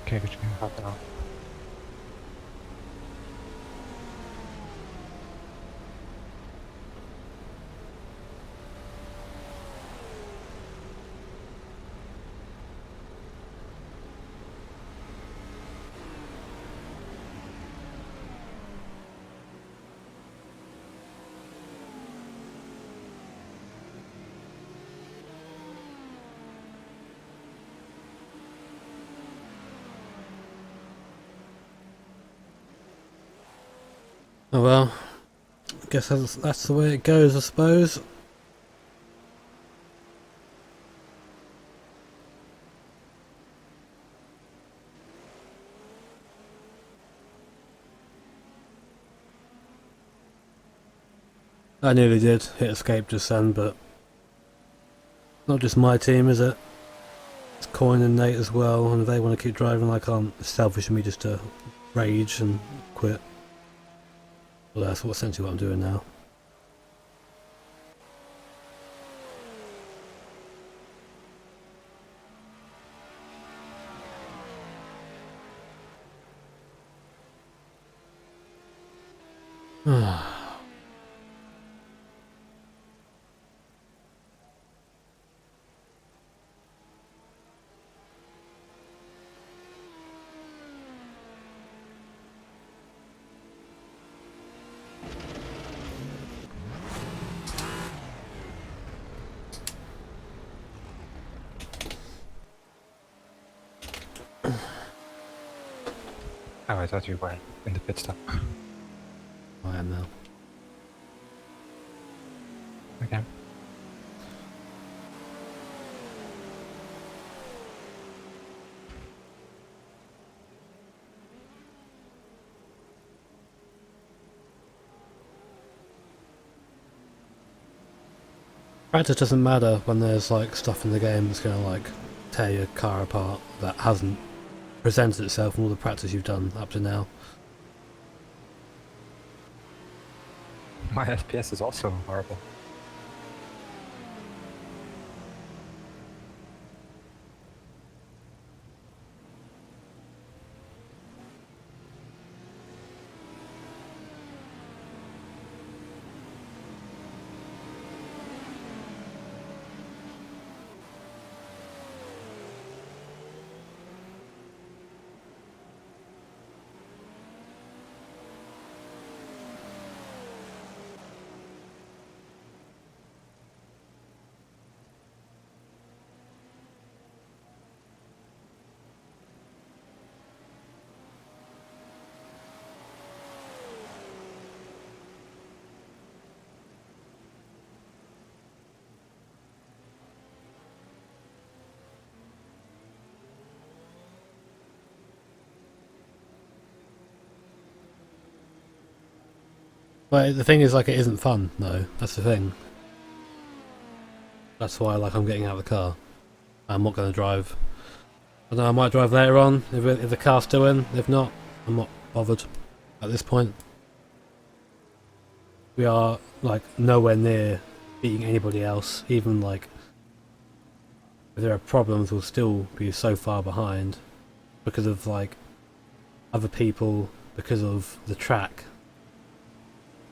Okay, good. Half an hour. Oh well. Guess that's the way it goes, I suppose. I nearly did hit escape just then, but not just my team, is it? It's Coin and Nate as well, and if they want to keep driving, I can't. It's selfish of me just to rage and quit. Well, that's essentially what I'm doing now. Oh, I thought you were in the pit stop. I am now. Okay. Practice doesn't matter when there's like stuff in the game that's gonna like tear your car apart that hasn't presented itself in all the practice you've done up to now. My FPS is also horrible. But the thing is, like, it isn't fun, though. That's the thing. That's why, like, I'm getting out of the car. I'm not going to drive. I know I might drive later on if the car's still in. If not, I'm not bothered at this point. We are, like, nowhere near beating anybody else. Even, like, if there are problems, we'll still be so far behind because of, like, other people, because of the track,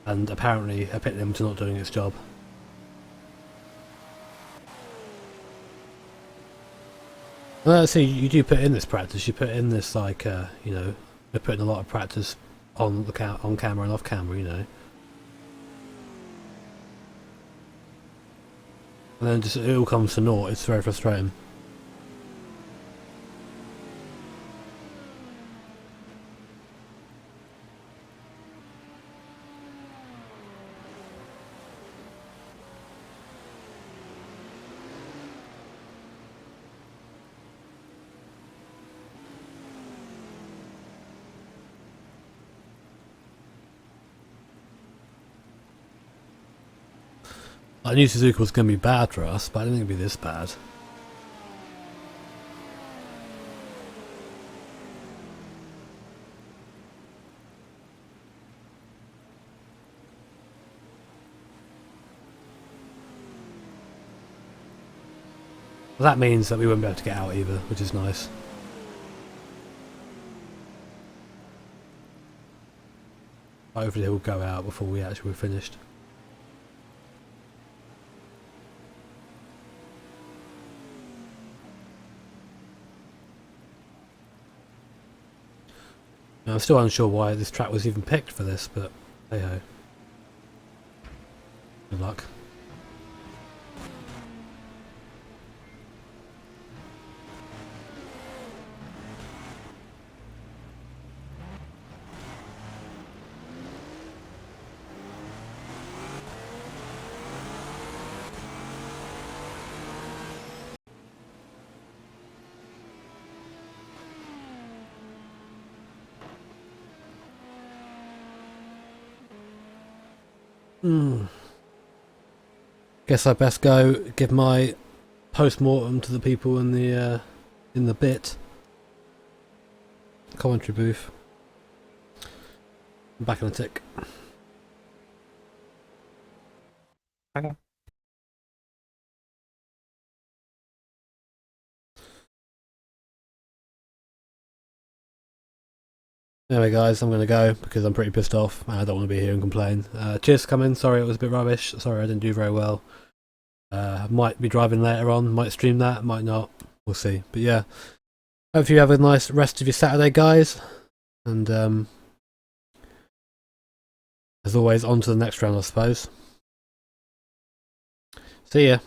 and apparently a pit limiter not doing its job. See, you do put in this practice. You put in this, like, you know, you're putting a lot of practice on the on camera and off camera, you know. And then just it all comes to naught. It's very frustrating. I knew Suzuka was going to be bad for us, but I didn't think it'd be this bad. Well, that means that we won't be able to get out either, which is nice. Hopefully he'll go out before we actually were finished. I'm still unsure why this track was even picked for this, but hey ho. Good luck. Guess I best go give my post-mortem to the people in the bit commentary booth. I'm back in a tick. Okay. Anyway guys, I'm going to go because I'm pretty pissed off and I don't want to be here and complain. Cheers for coming, sorry it was a bit rubbish, sorry I didn't do very well. Might be driving later on, might stream that, might not, we'll see. But yeah, hope you have a nice rest of your Saturday guys, and as always on to the next round I suppose. See ya.